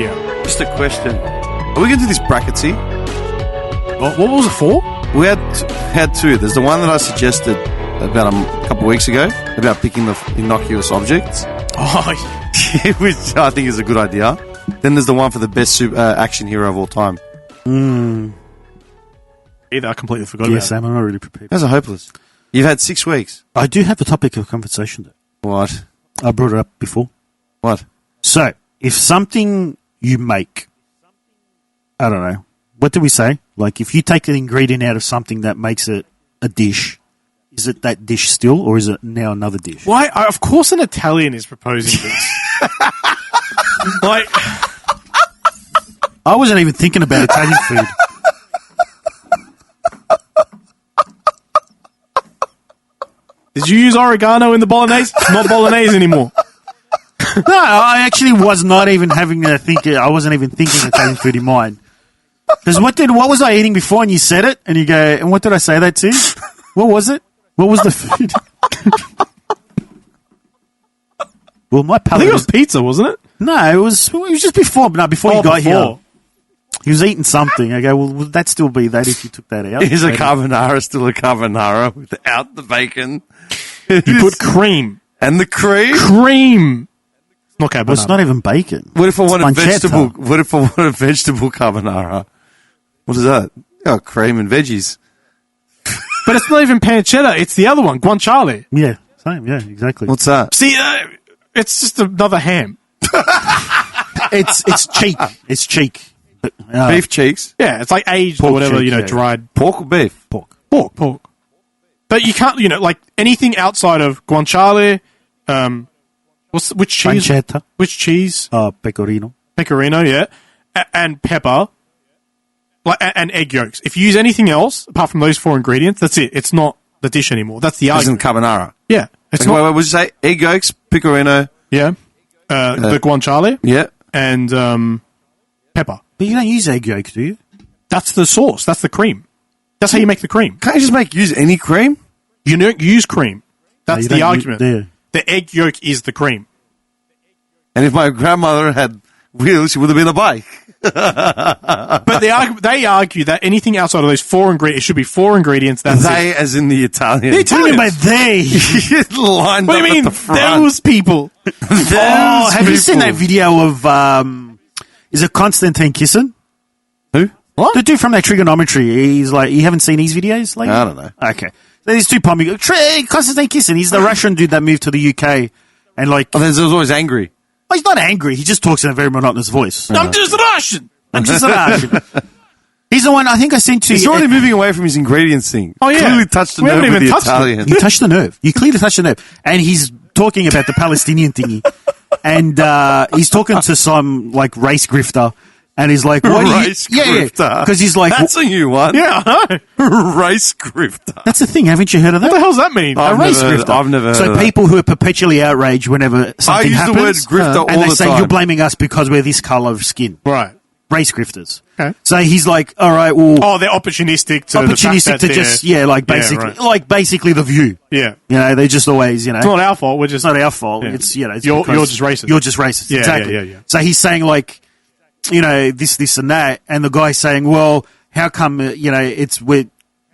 idea. Just a question. Are we going to do this bracketsy? What was it for? We had two. There's the one that I suggested about a couple of weeks ago about picking the innocuous objects, Oh, which I think is a good idea. Then there's the one for the best action hero of all time. either I completely forgot Yeah, about Sam, I'm not really prepared. Those are hopeless. You've had 6 weeks. I do have a topic of conversation, though. What? I brought it up before. What? So, if something you make, I don't know, what do we say? Like, if you take an ingredient out of something that makes it a dish, is it that dish still, or is it now another dish? Why? Of course, an Italian is proposing this. Like, I wasn't even thinking about Italian food. did you use oregano in the bolognese? It's not bolognese anymore. No, I actually was not even having to think. I wasn't even thinking Italian food in mind. Because what was I eating before? And you said it, and you go, and what did I say that to? What was it? What was the food? Well, my I palate. think it was pizza, wasn't it? No, it was just before. No, before you got here. He was eating something. I go, well, would that still be that if you took that out? Is a carbonara still a carbonara without the bacon? You put cream. And the cream? Cream. Not carbonara. Well, it's not even bacon. What if I want a It's vegetable? pancetta. What if I want a vegetable carbonara? What is that? Oh, cream and veggies. But it's not even pancetta. It's the other one, guanciale. Yeah, same. Yeah, exactly. What's that? See, it's just another ham. It's cheek. It's cheek. Beef cheeks? Yeah, it's like aged or Pork whatever, cheek, yeah. dried Pork or beef? Pork. But you can't, like anything outside of guanciale. Which cheese? Pancetta. Which cheese? Pecorino. Pecorino, yeah, and pepper, and egg yolks. If you use anything else apart from those 4 ingredients, that's it. It's not the dish anymore. That's the This isn't argument. carbonara. Yeah, it's Wait, not. what did you say? Egg yolks, pecorino. Yeah, the guanciale. Yeah. And pepper. But you don't use egg yolks, do you? That's the sauce. That's the cream. That's how you make the cream. Can't you just use any cream? You don't use cream. That's you the don't argument. use- The egg yolk is the cream. And if my grandmother had wheels, she would have been a bike. But they argue that anything outside of those 4 ingredients, it should be 4 ingredients. That's They, as in the Italian. The Italians. By they. lined What do up you mean? at the front. Those people. Oh, have you seen that video of, is it Constantine kissing? Who? What? The dude from that trigonometry. He's like, you haven't seen his videos? Like, I don't know. Okay. So these two pommy, Constantine kissing. He's the Russian dude that moved to the UK. And like, Oh, there's always angry. well, he's not angry. He just talks in a very monotonous voice. I'm just Russian. I'm just Russian. He's the one I think I sent to He's you. already moving away from his ingredients thing. Oh, yeah. Clearly touched the We nerve haven't with even the touched it. Italian. You touched the nerve. You clearly touched the nerve. And he's talking about the Palestinian thingy. And he's talking to some like race grifter. And he's like, what Race do you... grifter. Because he's like... That's a new one. Yeah, I know. Race grifter. That's the thing. Haven't you heard of that? What the hell's that mean? I've A race never heard- grifter. I've never heard So of that. people who are perpetually outraged whenever something use the happens. word grifter all and they the say, time. you're blaming us because we're this colour of skin. Right. Race grifters. Okay. So he's like, all right, well... Oh, they're opportunistic to the fact opportunistic that to they're- just, basically, right. like basically The View. Yeah. You know, they're just always, It's not our fault. We're just It's not our fault. Yeah. It's, it's You're because just racist. You're just racist. Yeah, exactly. yeah. So he's saying like, this and that. And the guy's saying, well, how come, it's with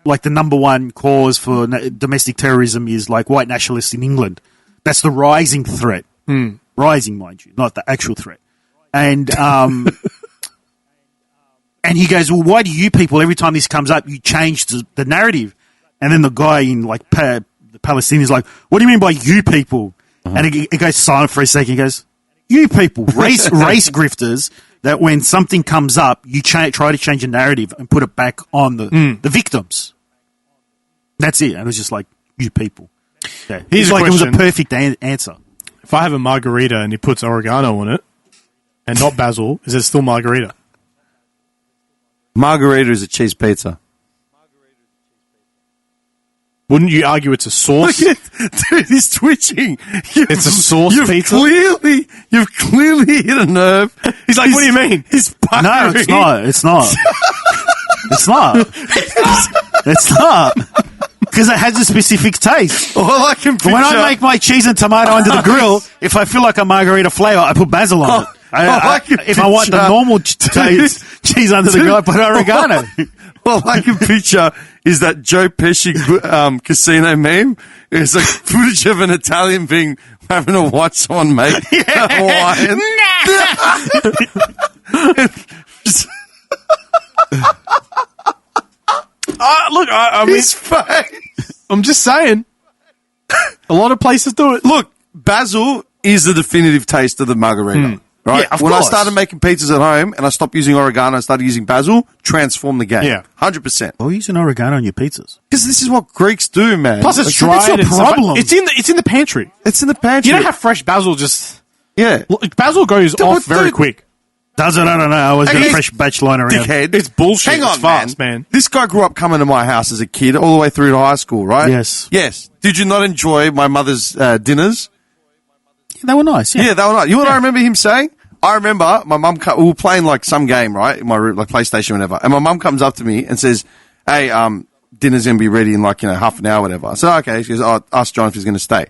like the number one cause for domestic terrorism is like white nationalists in England. That's the rising threat. Rising, mind you, not the actual threat. And, and he goes, well, why do you people, every time this comes up, you change the narrative? And then the guy in like the Palestinian is like, what do you mean by you people? And it goes silent for a second. He goes, you people, race grifters, that when something comes up, you try to change the narrative and put it back on the victims. That's it. And it was just like, you people. Yeah. Here's It's a like it was a question. perfect answer. If I have a margarita and he puts oregano on it and not basil, is it still margarita? Margarita is a cheese pizza. Wouldn't you argue it's a sauce? Dude, he's twitching. It's a sauce pizza? You've clearly hit a nerve. He's like, what do you mean? He's puckering. No, it's not. It's not. It's not. It's not. Because it has a specific taste. All I can picture. When I make my cheese and tomato under the grill, if I feel like a margarita flavour, I put basil on it. If I want the normal cheese under the guy, put oregano. Well, I can picture is that Joe Pesci casino meme. It's like footage of an Italian being having to watch someone make Hawaiian. Look, I mean, His face. I'm just saying. A lot of places do it. Look, basil is the definitive taste of the margarita. Right? Yeah, of when course. I started making pizzas at home and I stopped using oregano and started using basil, transformed the game. Yeah. 100%. Why are you using oregano on your pizzas? Because this is what Greeks do, man. Plus, it's Like, dried. that's your and stuff. problem. It's in the pantry. It's in the pantry. You don't have fresh basil. Just Yeah. basil goes off dude. very quick. Does it? I don't know. I always got a Hey, fresh batch lying around. Dickhead. It's bullshit. Hang on, It's fast, man. This guy grew up coming to my house as a kid all the way through to high school, right? Yes. Yes. Did you not enjoy my mother's dinners? They were nice, Yeah, they were nice. You know what I remember him saying? I remember my mum, we were playing like some game, right, in my room, like PlayStation or whatever, and my mum comes up to me and says, hey, dinner's going to be ready in like, half an hour or whatever. I said, okay. She goes, ask John if he's going to stay.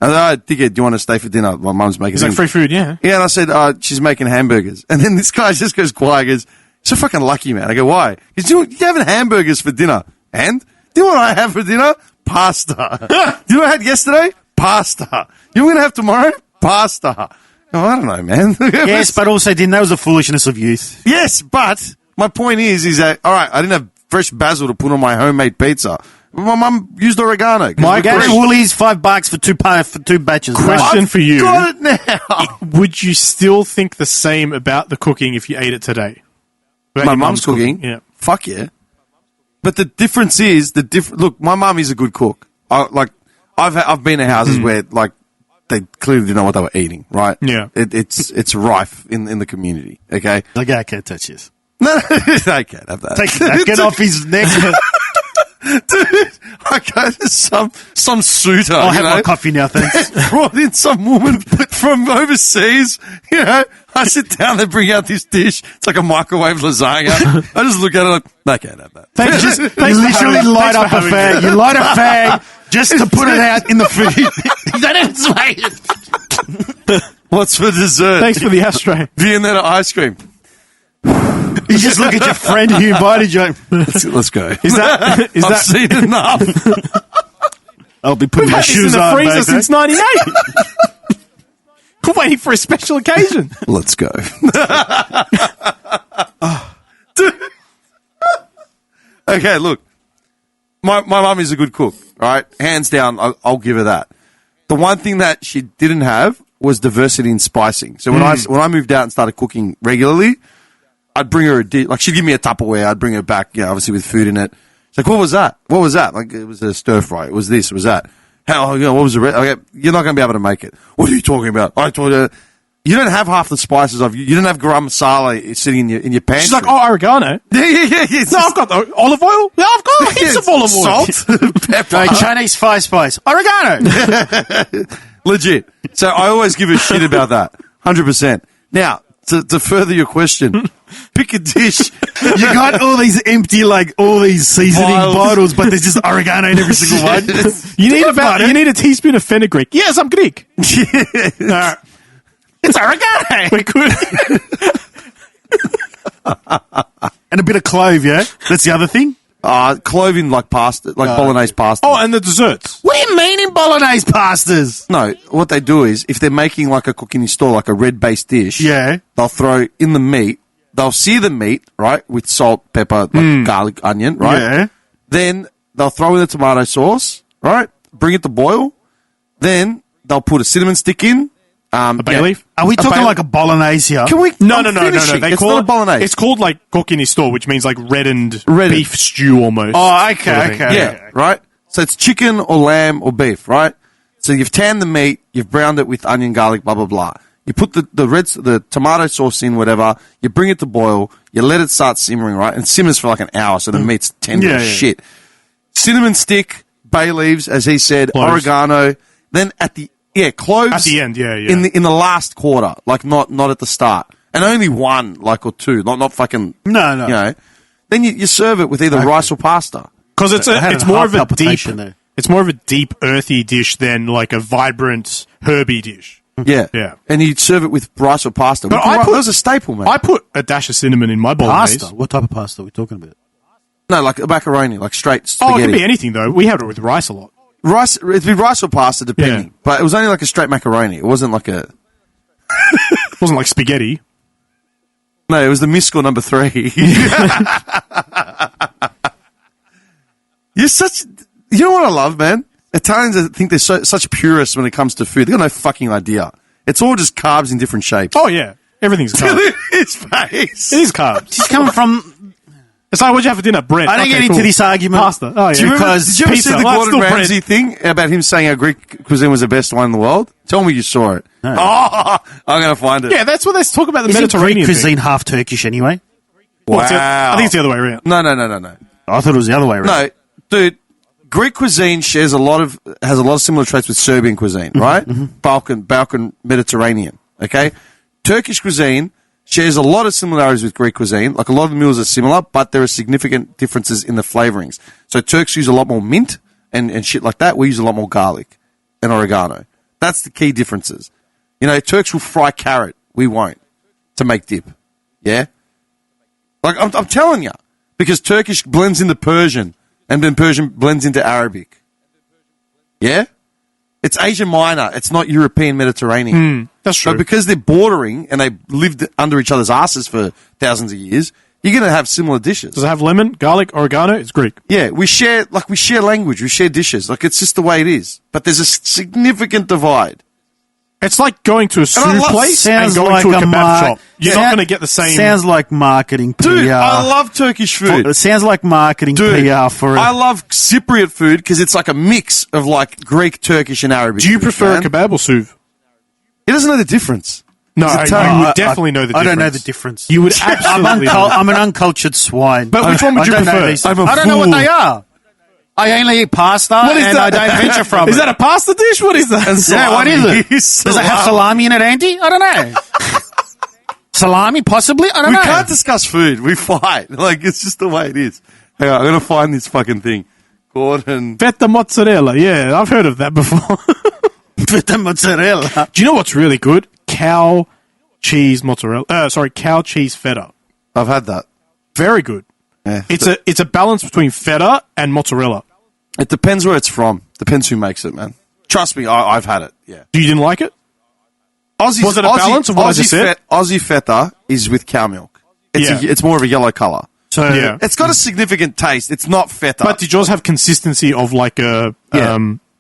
I said, oh, dickhead, do you want to stay for dinner? My mum's making It's like free food, yeah. Yeah, and I said, she's making hamburgers. And then this guy just goes quiet, goes, so fucking lucky, man. I go, why? He goes, you're having hamburgers for dinner. And? Do you know what I have for dinner? Pasta. Do you know what I had yesterday? Pasta. You know what we're going to have tomorrow? Pasta. Oh, I don't know, man. Yes, but also, that was the foolishness of youth. Yes, but my point is that, all right, I didn't have fresh basil to put on my homemade pizza. My mum used oregano. My go to Woolies, $5 for two batches. Question for you. Got it now. Would you still think the same about the cooking if you ate it today? About My your mum's cooking? Yeah. Fuck yeah. But the difference is, look, my mum is a good cook. I've been to houses where, like, they clearly didn't know what they were eating, right? Yeah. It's rife in the community, okay? The guy can't touch this. No, I can't have that. Take that get off his neck. Dude, I go to some suitor, I'll have my coffee now, thanks. brought in some woman from overseas, I sit down, they bring out this dish. It's like a microwave lasagna. I just look at it like, I can't have that. You literally light up a fag. You light a fag just to put it out in the food. You don't even say it. What's for dessert? Thanks for the ashtray. Viennetta ice cream. You just look at your friend who invited you. Let's go. Is that I've seen enough. I'll be putting We've my had this in shoes the on. freezer baby. since '98. We're waiting for a special occasion. Let's go. Okay, look. My mum is a good cook, right? Hands down, I'll give her that. The one thing that she didn't have was diversity in spicing. So when I moved out and started cooking regularly, I'd bring her a dish. Like, she'd give me a Tupperware. I'd bring her back, obviously with food in it. She's like, what was that? What was that? Like, it was a stir fry. It was this. It was that. How, what was the rest? Okay, you're not going to be able to make it. What are you talking about? I told her, you don't have half the spices of you. You don't have garam masala sitting in your pantry. She's like, oh, oregano. Yeah. No, I've got the olive oil. Yeah, I've got heaps of olive oil. Salt, pepper. No, Chinese fire spice. Oregano. Legit. So I always give a shit about that. 100%. Now, to further your question, pick a dish. You got all these empty, all these seasoning Vials. bottles, but there's just oregano in every single one. You need a teaspoon of fenugreek. Yes, I'm Greek. It's oregano. We're good. And a bit of clove, yeah? That's the other thing? Clove in pasta, bolognese pasta. Oh, and the desserts. What do you mean in bolognese pastas? No, what they do is, if they're making like a cook in store, like a red-based dish, Yeah. they'll throw in the meat, they'll sear the meat, right, with salt, pepper, garlic, onion, right? Yeah. Then they'll throw in the tomato sauce, right? Bring it to boil. Then they'll put a cinnamon stick in. A bay leaf. Are we talking bay- like a bolognese here? Can we? No. I'm finishing. They It's call not a bolognese. It's called cook in his store, which means reddened Reddened. beef stew almost. Oh, okay, sort of thing. okay. Yeah, right? So it's chicken or lamb or beef, right? So you've tanned the meat, you've browned it with onion, garlic, blah, blah, blah. You put the tomato sauce in, whatever, you bring it to boil, you let it start simmering, right? And it simmers for like an hour, so the meat's tender as shit. Cinnamon stick, bay leaves, as he said, Cloves. oregano, then cloves. At the end, yeah. In the last quarter, not at the start. And only one, or two, not fucking, No. Then you serve it with either rice or pasta. Because I had it's a more heart of a deep, palpitation there. it's more of a deep, earthy dish than like a vibrant, herby dish. Yeah. Yeah. And you'd serve it with rice or pasta. But that was a staple, man. I put a dash of cinnamon in my bolognese. Pasta. What type of pasta are we talking about? No, like a macaroni, like straight spaghetti. Oh, it could be anything, though. We had it with rice a lot. Rice, it'd be rice or pasta, depending. Yeah. But it was only like a straight macaroni. It wasn't like a... It wasn't like spaghetti. No, it was the Miscal number 3. You're such... You know what I love, man? Italians, I think they're such purists when it comes to food. They've got no fucking idea. It's all just carbs in different shapes. Oh, yeah. Everything's carbs. His face. It is carbs. She's coming from... It's like, what'd you have for dinner? Bread. I don't Okay, get into cool. this argument. Pasta. Oh, yeah. Did you ever see Pizza. the Well, it's Gordon still bread. Ramsay thing about him saying how Greek cuisine was the best one in the world? Tell me you saw it. No. Oh, I'm going to find it. Yeah, that's what they talk about the Isn't Mediterranean Greek thing. cuisine half Turkish anyway? Well, it's the- Wow. I think it's the other way around. No. I thought it was the other way around. No, dude, Greek cuisine has a lot of similar traits with Serbian cuisine, right? Balkan Mediterranean, okay? Turkish cuisine shares a lot of similarities with Greek cuisine. Like, a lot of the meals are similar, but there are significant differences in the flavorings. So Turks use a lot more mint and shit like that. We use a lot more garlic and oregano. That's the key differences. You know, Turks will fry carrot. We won't, to make dip. Yeah? Like, I'm telling you. Because Turkish blends into Persian, and then Persian blends into Arabic. Yeah? It's Asia Minor. It's not European Mediterranean. That's true. So because they're bordering and they lived under each other's asses for thousands of years, you're going to have similar dishes. Does it have lemon, garlic, oregano? It's Greek. Yeah, we share language, we share dishes. Like, it's just the way it is. But there's a significant divide. It's like going to a soup I love- place and Sounds going like to a a kebab shop. You're not going to get the same... Sounds like marketing PR. Dude, I love Turkish food. It sounds like marketing Dude, PR for... I love Cypriot food because it's like a mix of like Greek, Turkish, and Arabic. Do you food, prefer man. a kebab or soup? He doesn't know the difference. No, He's you Italian. would definitely know the difference. I don't know the difference. You would absolutely know. I'm an uncultured swine. But which one would you I don't know prefer? these- I'm a I don't know what fool. they are. I only eat pasta What is and that? I don't venture from Is it. that a pasta dish? What is that? Yeah, what is it? Does it have salami in it, Andy? I don't know. Salami, possibly? I don't We know. can't discuss food. We fight. Like, it's just the way it is. Hang on, I'm going to find this fucking thing. Gordon. Feta mozzarella. Yeah, I've heard of that before. Feta mozzarella. Do you know what's really good? Cow cheese mozzarella. Cow cheese feta. I've had that. Very good. Yeah. It's a balance between feta and mozzarella. It depends where it's from. Depends who makes it, man. Trust me, I've had it. Yeah. You didn't like it? Was it a balance of what I just said? Aussie feta is with cow milk. Yeah. It's more of a yellow colour. So, Yeah. It's got a significant taste. It's not feta. But did yours have consistency of like a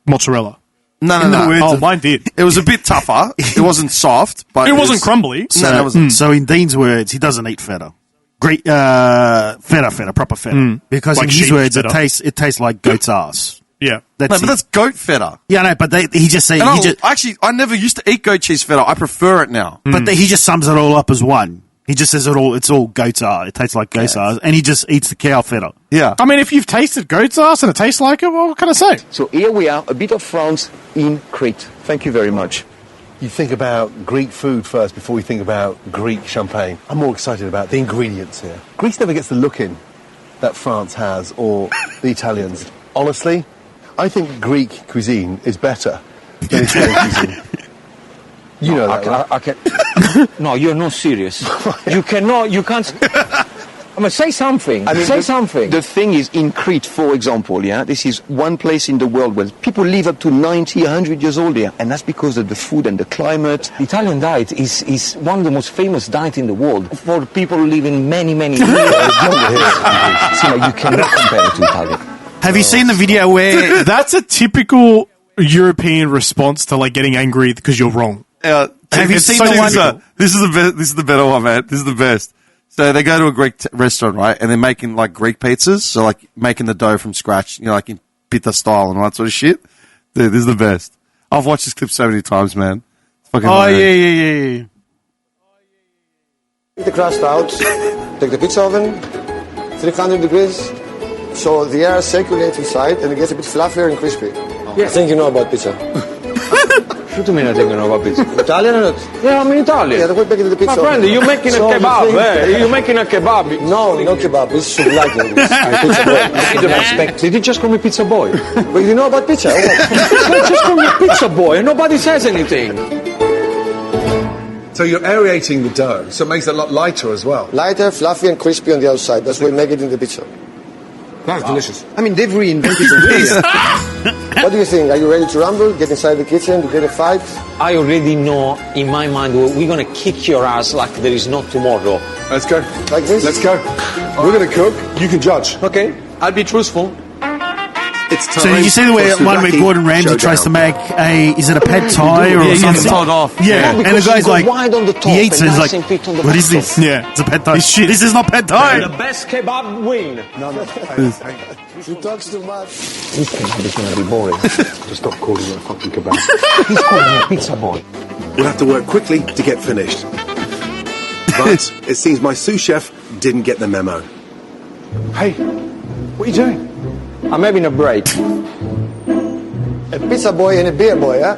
mozzarella? no. Oh, mine did. It was a bit tougher. It wasn't soft, but It wasn't crumbly. No, it wasn't. so in Dean's words, he doesn't eat feta. Great, feta, proper feta. Because Like in his sheep words, feta. it tastes like goat's ass. Yeah. No, but that's goat feta. Yeah, no, but he just said, And I never used to eat goat cheese feta. I prefer it now. he just sums it all up as one. He just says it's all goat's ass. It tastes like goat's ass, and he just eats the cow feta. Yeah. I mean, if you've tasted goat's ass and it tastes like it, well, what can I say? So here we are, a bit of France in Crete. Thank you very much. You think about Greek food first before you think about Greek champagne. I'm more excited about the ingredients here. Greece never gets the look in that France has, or the Italians. Honestly, I think Greek cuisine is better than Italian cuisine. You know that, right? I can. No, you're not serious. You can't. I mean, say something. Say something. The thing is, in Crete, for example, yeah, this is one place in the world where people live up to 90, 100 years old here, and that's because of the food and the climate. The Italian diet is one of the most famous diets in the world for people living many, many years. So, you cannot compare it to Italian. Have you seen the video where That's a typical European response to like getting angry because you're wrong. Have you It's seen so the one? typical. This is the best. This is the better one, man. This is the best. So they go to a Greek restaurant, right? And they're making like Greek pizzas. So like making the dough from scratch, like in pita style and all that sort of shit. Dude, this is the best. I've watched this clip so many times, man. It's fucking Oh hilarious. yeah. Take the crust out, take the pizza oven, 300 degrees, so the air circulates inside and it gets a bit fluffier and crispy. I think you know about pizza. What do you mean I think I know about pizza? Italian or not? Yeah, I'm in Italian. Yeah, then we're making the pizza My friend, oven. you're making a So you kebab, think- eh? You're making a kebab. No, no kebab. This is souvlaki English. Pizza boy. Did you just call me pizza boy? But you know about pizza? or what? Just call me pizza boy and nobody says anything. So you're aerating the dough, so it makes it a lot lighter as well. Lighter, fluffy, and crispy on the outside. That's why we make it in the pizza. That's delicious. I mean, they've reinvented the wheel. What do you think? Are you ready to rumble? Get inside the kitchen to get a fight? I already know in my mind we're going to kick your ass like there is no tomorrow. Let's go. Like this? Let's go. We're going to cook. You can judge. Okay? I'll be truthful. It's time. So you see the way one where Gordon Ramsay tries to make is it a pad thai or Yeah, he something? gets told off. Yeah, and the guy's like, wide on the top he eats it, and he's like, nice and fit on the what is bottom. this? Yeah. It's a pad thai. It's shit. This is not pad The thai. best kebab win. He talks too much. This kebab is going to be boring. Just stop calling it a fucking kebab. He's calling me a pizza boy. We'll have to work quickly to get finished. But it seems my sous chef didn't get the memo. Hey, what are you doing? I'm having a break. A pizza boy and a beer boy, huh?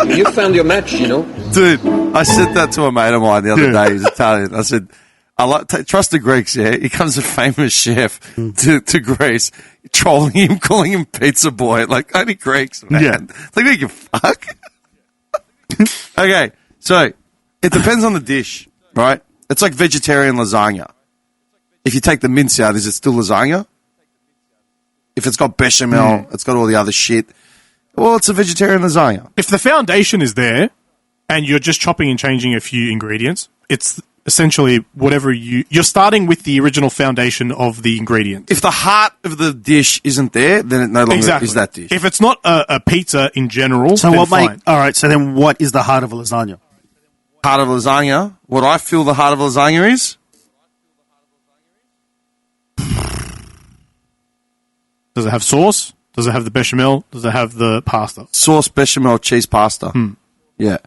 You found your match, you know. Dude, I said that to a mate of mine the other day. He was Italian. I said, trust the Greeks, yeah? He comes a famous chef to Greece, trolling him, calling him pizza boy. Like, only Greeks, man. Yeah. It's like, you fuck. Okay, so it depends on the dish, right? It's like vegetarian lasagna. If you take the mince out, is it still lasagna? If it's got bechamel, it's got all the other shit. Well, it's a vegetarian lasagna. If the foundation is there and you're just chopping and changing a few ingredients, it's essentially whatever you're starting with the original foundation of the ingredients. If the heart of the dish isn't there, then it no longer is that dish. If it's not a pizza in general, So then what fine. make, all right, so then what is the heart of a lasagna? Heart of lasagna, what I feel the heart of lasagna is? Does it have sauce? Does it have the bechamel? Does it have the pasta? Sauce, bechamel, cheese, pasta. Yeah.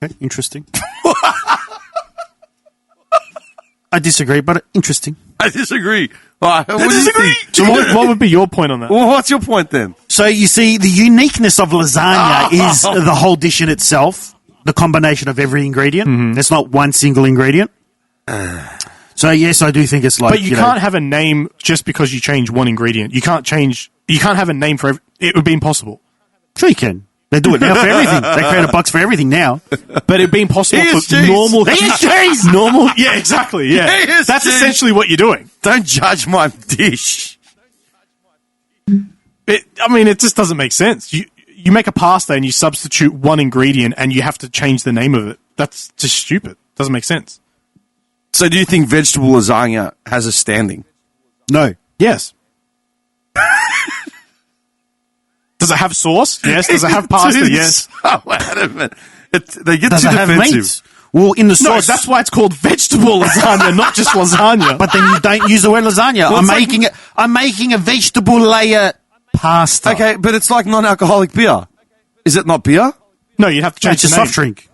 Okay, interesting. I disagree, but interesting. I disagree. What do you think? So what would be your point on that? Well, what's your point then? So you see, the uniqueness of lasagna is the whole dish in itself, the combination of every ingredient. It's not one single ingredient. So yes, I do think it's like. But you can't have a name just because you change one ingredient. You can't have a name for it would be impossible. Sure, you can. They do it now for everything. They create a box for everything now. But it'd be impossible Here's for cheese. normal Here's cheese. normal. Yeah, exactly. Yeah, Here's that's cheese. essentially what you're doing. Don't judge my dish. It just doesn't make sense. You make a pasta and you substitute one ingredient and you have to change the name of it. That's just stupid. Doesn't make sense. So do you think vegetable lasagna has a standing? No. Yes. Does it have sauce? Yes. Does it have pasta? Yes. Oh, wait a minute. They get Does too it have defensive. meat? Well, in the No, sauce. that's why it's called vegetable lasagna, not just lasagna. But then you don't use the word lasagna. Well, I'm making a vegetable layer pasta. Okay, but it's like non-alcoholic beer. Is it not beer? No, you'd have to change It's a the name. soft drink.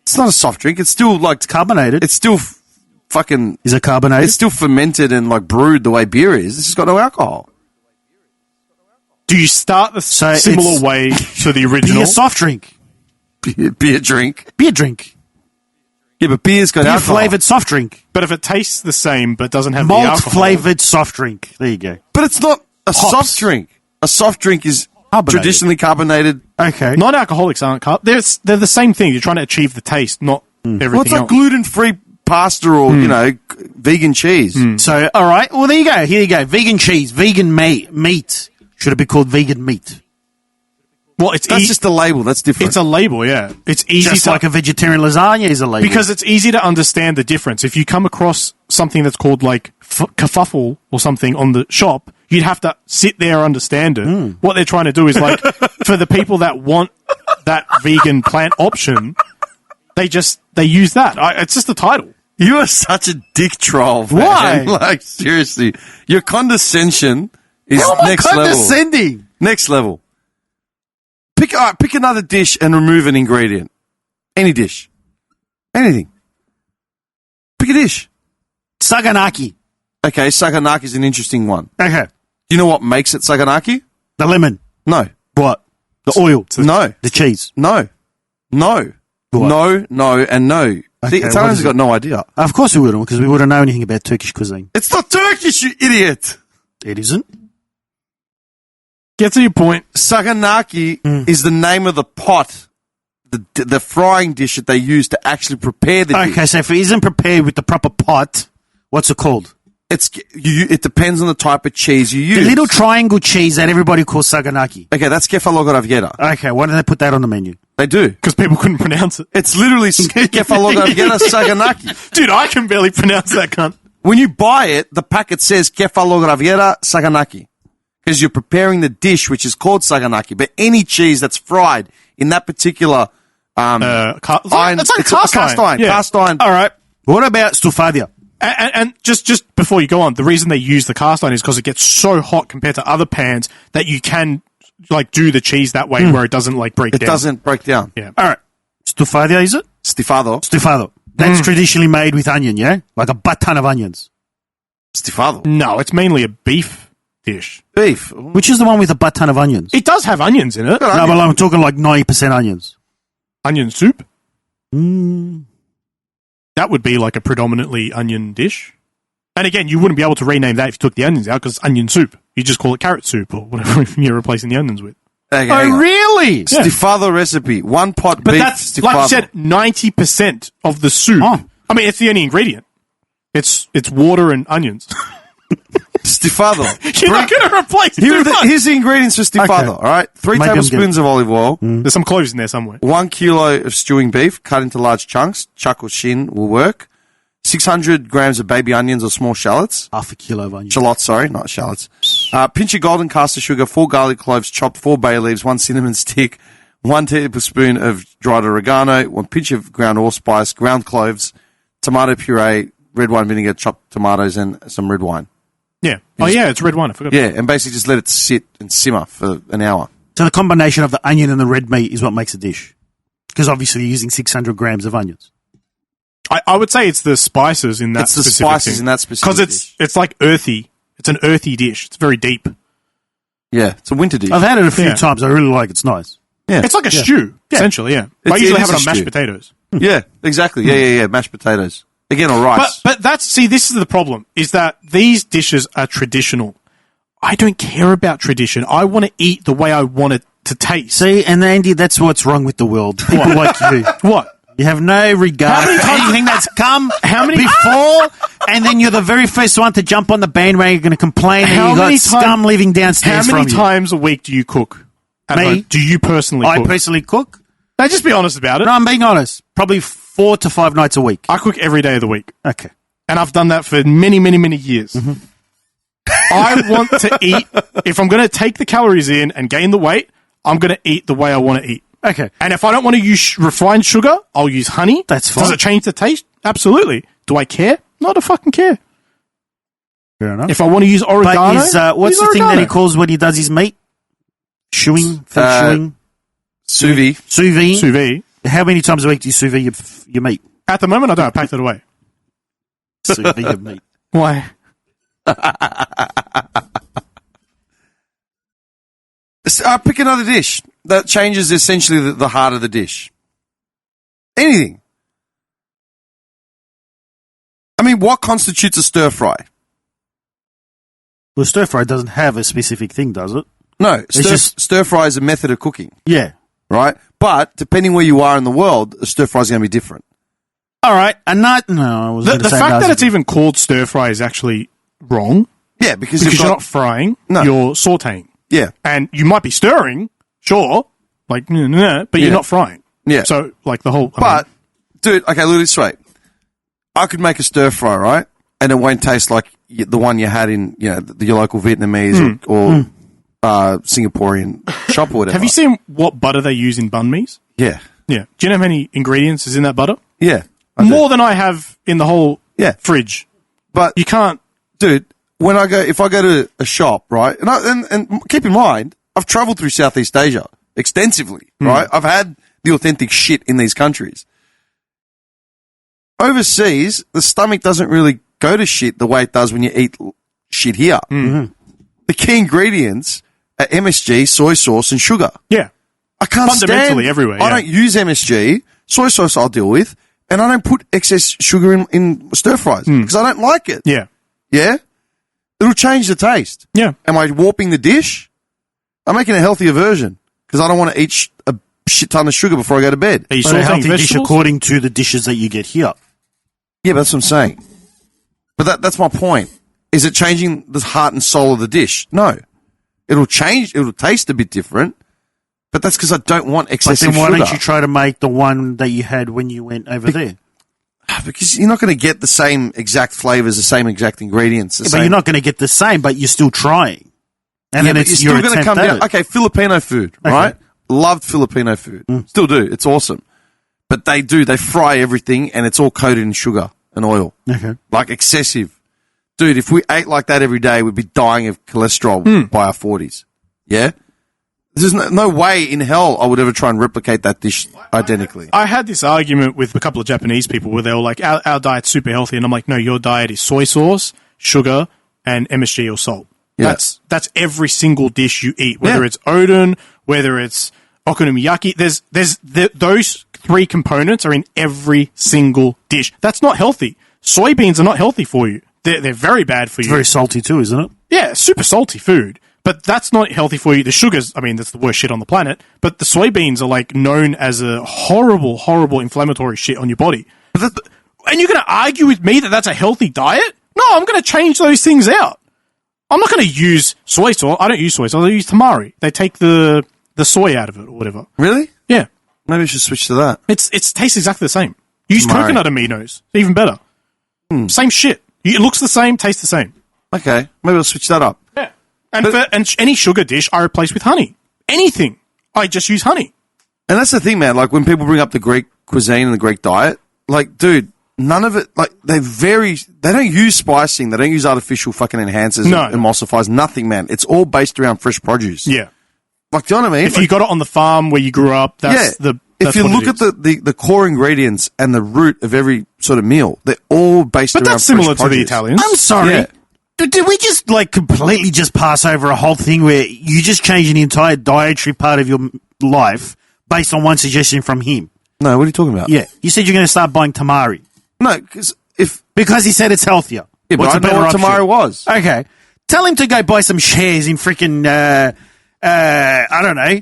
It's not a soft drink. It's still like Carbonated. it's still fucking. Is it carbonated? It's still fermented and like brewed the way beer is. This has got no alcohol. Do you start the So similar it's way to the original? beer soft drink. Beer drink. Beer drink. Yeah, but beer's got Beer alcohol. flavored soft drink. But if it tastes the same but doesn't have the Malt alcohol, flavored soft drink. There you go. But it's not a Hops. soft drink. A soft drink is Carbonated. traditionally carbonated. Okay. non-alcoholics aren't they're the same thing. You're trying to achieve the taste, not everything Well, it's like else. gluten-free pasta or, vegan cheese. So, all right. Well, there you go. Here you go. Vegan cheese, vegan meat. Should it be called vegan meat? Well, it's That's just a label. That's different. it's a label, yeah. It's easy Just to like a vegetarian lasagna is a label. because it's easy to understand the difference. If you come across something that's called like kerfuffle or something on the shop, you'd have to sit there and understand it. What they're trying to do is like for the people that want that vegan plant option, they use that. It's just the title. You are such a dick troll, man. Why? Like, seriously. Your condescension is How am I next level. condescending? Next level. Pick another dish and remove an ingredient. Any dish. Anything. Pick a dish. Saganaki. Okay, saganaki is an interesting one. Okay. Do you know what makes it saganaki? The lemon. No. What? The oil. No. The cheese. No. No. What? No, and no. Okay, The what Italians is have got no idea. Of course we wouldn't, because we wouldn't know anything about Turkish cuisine. It's not Turkish, you idiot. It isn't. Get to your point. Saganaki is the name of the pot the frying dish that they use to actually prepare the dish. Okay, so if it isn't prepared with the proper pot, what's it called? It depends on the type of cheese you use. The little triangle cheese that everybody calls saganaki. Okay, that's kefalogoravgeta. Okay, why don't they put that on the menu? They do. Because people couldn't pronounce it. It's literally kefalogoravgeta saganaki. Dude, I can barely pronounce that cunt. When you buy it, the packet says kefalogoravgeta saganaki. Because you're preparing the dish, which is called saganaki. But any cheese that's fried in that particular iron, it's like cast iron. Yeah. Cast iron. All right. What about stufadia? And just before you go on, the reason they use the cast iron is because it gets so hot compared to other pans that you can like do the cheese that way where it doesn't like break down. It doesn't break down. Yeah. All right. Stufadia, is it? Stifado. Stufado. That's traditionally made with onion, yeah? Like a butt ton of onions. Stifado. No, it's mainly a beef dish. Beef. Which is the one with a butt ton of onions? It does have onions in it. No, but I'm talking like 90% onions. Onion soup? That would be like a predominantly onion dish. And again, you wouldn't be able to rename that if you took the onions out because it's onion soup. You just call it carrot soup or whatever you're replacing the onions with. Okay, hang on. Really? Yeah. Stifado recipe. 1 pot But beef that's, stifado. like you said, 90% of the soup. Oh. I mean, it's the only ingredient. It's water and onions. Stifado. You're not going to replace it. Here's the ingredients for stifado, Okay. all right? 3 Maybe I'm tablespoons of olive oil, There's some cloves in there somewhere. 1 kilo of stewing beef cut into large chunks. Chuck or shin will work. 600 grams of baby onions or small shallots. Half a kilo of onions. Shallots, sorry, not shallots. Pinch of golden caster sugar, 4 garlic cloves chopped, 4 bay leaves, 1 cinnamon stick, 1 tablespoon of dried oregano, 1 pinch of ground allspice, ground cloves, tomato puree, red wine vinegar, chopped tomatoes, and some red wine. Yeah. Oh, yeah, it's red wine. I forgot. Yeah, and basically just let it sit and simmer for an hour. So the combination of the onion and the red meat is what makes a dish. Because obviously you're using 600 grams of onions. I would say it's the spices in that It's the specific spices thing. in that specific Because dish. it's like earthy. It's an earthy dish. It's very deep. Yeah, it's a winter dish. I've had it a few Yeah. times. I really like it. It's nice. Yeah. It's like a stew, essentially, yeah. I It usually is have it a on mashed stew. potatoes. Yeah, exactly. Yeah. Mashed potatoes. Again, or rice. But this is the problem, is that these dishes are traditional. I don't care about tradition. I want to eat the way I want it to taste. See, and Andy, that's what's wrong with the world. People like you. What? You have no regard for anything that's come before, and then you're the very first one to jump on the bandwagon and complain that you got scum living downstairs How from many you. times a week do you cook? At Me? home? Do you personally I cook? personally cook. No, just be honest about it. No, I'm being honest. Probably 4 to 5 nights a week. I cook every day of the week. Okay. And I've done that for many, many, many years. I want to eat. If I'm going to take the calories in and gain the weight, I'm going to eat the way I want to eat. Okay. And if I don't want to use refined sugar, I'll use honey. That's fine. Does it change the taste? Absolutely. Do I care? Not a fucking care. Fair enough. If I want to use oregano, But is, what's use the thing that he oregano. calls when he does his meat? Shoeing? Shoeing? Sous vide. Sous vide? Sous vide. How many times a week do you sous vide your meat? At the moment, I don't. I packed it away. Sous vide your meat. Why? Pick another dish that changes essentially the heart of the dish. Anything. I mean, what constitutes a stir fry? Well, stir fry doesn't have a specific thing, does it? No, just- stir fry is a method of cooking, Yeah. right? But depending where you are in the world, a stir fry is going to be different. All right. I was The going to say fact that no. it's even called stir fry is actually wrong Yeah, because because you've you're got, not frying, No. you're sauteing. yeah, And you might be stirring, sure, like, but Yeah. you're not frying. yeah. So, like, the whole... But, dude, okay, look this way. I could make a stir fry, right? And it won't taste like the one you had in, your local Vietnamese or Singaporean shop or whatever. have you seen what butter they use in banh mi's? Yeah. Yeah. Do you know how many ingredients is in that butter? Yeah. I do. More than I have in the whole Yeah. fridge. But, You can't... dude, if I go to a shop, right? And keep in mind, I've traveled through Southeast Asia extensively, right? I've had the authentic shit in these countries. Overseas, the stomach doesn't really go to shit the way it does when you eat shit here. Mm-hmm. The key ingredients are MSG, soy sauce, and sugar. Yeah. I can't Fundamentally stand, everywhere, I yeah. don't use MSG. Soy sauce I'll deal with, and I don't put excess sugar in stir fries because I don't like it. Yeah. Yeah? It'll change the taste. Yeah. Am I warping the dish? I'm making a healthier version because I don't want to eat shit ton of sugar before I go to bed. Are you But a sauteing healthy dish vegetables? according to the dishes that you get here. Yeah, but that's what I'm saying. But that's my point. Is it changing the heart and soul of the dish? No. It'll change. It'll taste a bit different. But that's because I don't want But excessive then why sugar. don't you try to make the one that you had when you went over there? Because you're not going to get the same exact flavors, the same exact ingredients. But you're not going to get the same, but you're still trying. And Yeah, then but it's you're your still going to attempt come at down. it. Okay, Filipino food, right? Loved Filipino food. Still do. It's awesome. But they fry everything and it's all coated in sugar and oil. Okay. Like excessive. Dude, if we ate like that every day, we'd be dying of cholesterol by our 40s. Yeah? There's no way in hell I would ever try and replicate that dish identically. I had this argument with a couple of Japanese people where they were like, our diet's super healthy. And I'm like, no, your diet is soy sauce, sugar, and MSG or salt. Yeah. That's every single dish you eat, whether Yeah. it's odon, whether it's okonomiyaki. Those three components are in every single dish. That's not healthy. Soybeans are not healthy for you. They're very bad for It's you. very salty too, isn't it? Yeah, super salty food. But that's not healthy for you. The sugars, I mean, that's the worst shit on the planet. But the soybeans are like known as a horrible, horrible inflammatory shit on your body. And you're going to argue with me that that's a healthy diet? No, I'm going to change those things out. I'm not going to use soy sauce. I don't use soy sauce. I use tamari. They take the soy out of it or whatever. Really? Yeah. Maybe I should switch to that. It tastes exactly the same. Use Tamari. coconut aminos. Even better. Same shit. It looks the same, tastes the same. Okay, maybe I'll switch that up. Yeah. And any sugar dish I replace with honey. Anything. I just use honey. And that's the thing, man. Like, when people bring up the Greek cuisine and the Greek diet, like, dude, none of it, like, they don't use spicing. They don't use artificial fucking enhancers No. and emulsifiers. Nothing, man. It's all based around fresh produce. Yeah. Like, do you know what I mean? If you got it on the farm where you grew up, that's if you look at the core ingredients and the root of every sort of meal, they're all based But around that's similar fresh to the produce. Italians. I'm sorry. Yeah. Did we just like completely just pass over a whole thing where you just changed an entire dietary part of your life based on one suggestion from him? No, what are you talking about? Yeah. You said you're going to start buying tamari. No, because Because he said it's healthier. Yeah, but What's I a know better what option? tamari was. Okay. Tell him to go buy some shares in freaking, I don't know,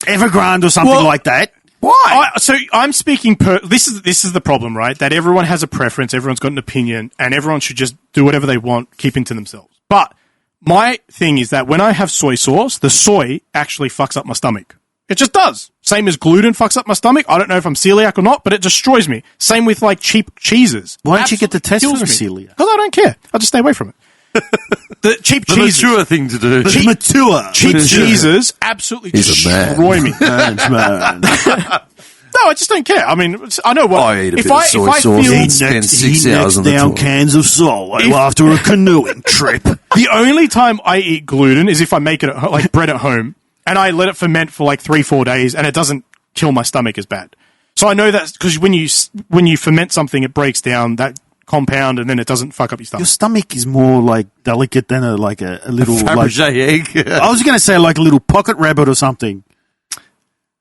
Evergrande or something Well, like that. Why? So I'm speaking this is the problem, right? That everyone has a preference, everyone's got an opinion, and everyone should just do whatever they want, keeping to themselves. But my thing is that when I have soy sauce, the soy actually fucks up my stomach. It just does. Same as gluten fucks up my stomach. I don't know if I'm celiac or not, but it destroys me. Same with like cheap cheeses. Why don't you get the test for Absolutely kills me. celiac? Because I don't care. I'll just stay away from it. The cheap The cheeses. mature thing to do. It's mature. Cheap cheeses absolutely He's a man. destroy me. Man. No, I just don't care. I mean, I know what. I eat a bit of soy sauce. feel He spend 6 hours on the down toilet. cans of salt after a canoeing trip. the only time I eat gluten is if I make it like bread at home and I let it ferment for like 3-4 days and it doesn't kill my stomach as bad. So I know that because when you ferment something, it breaks down that compound and then it doesn't fuck up your Your stomach. stomach is more like delicate than a little like. Fabergé egg. I was going to say like a little pocket rabbit or something.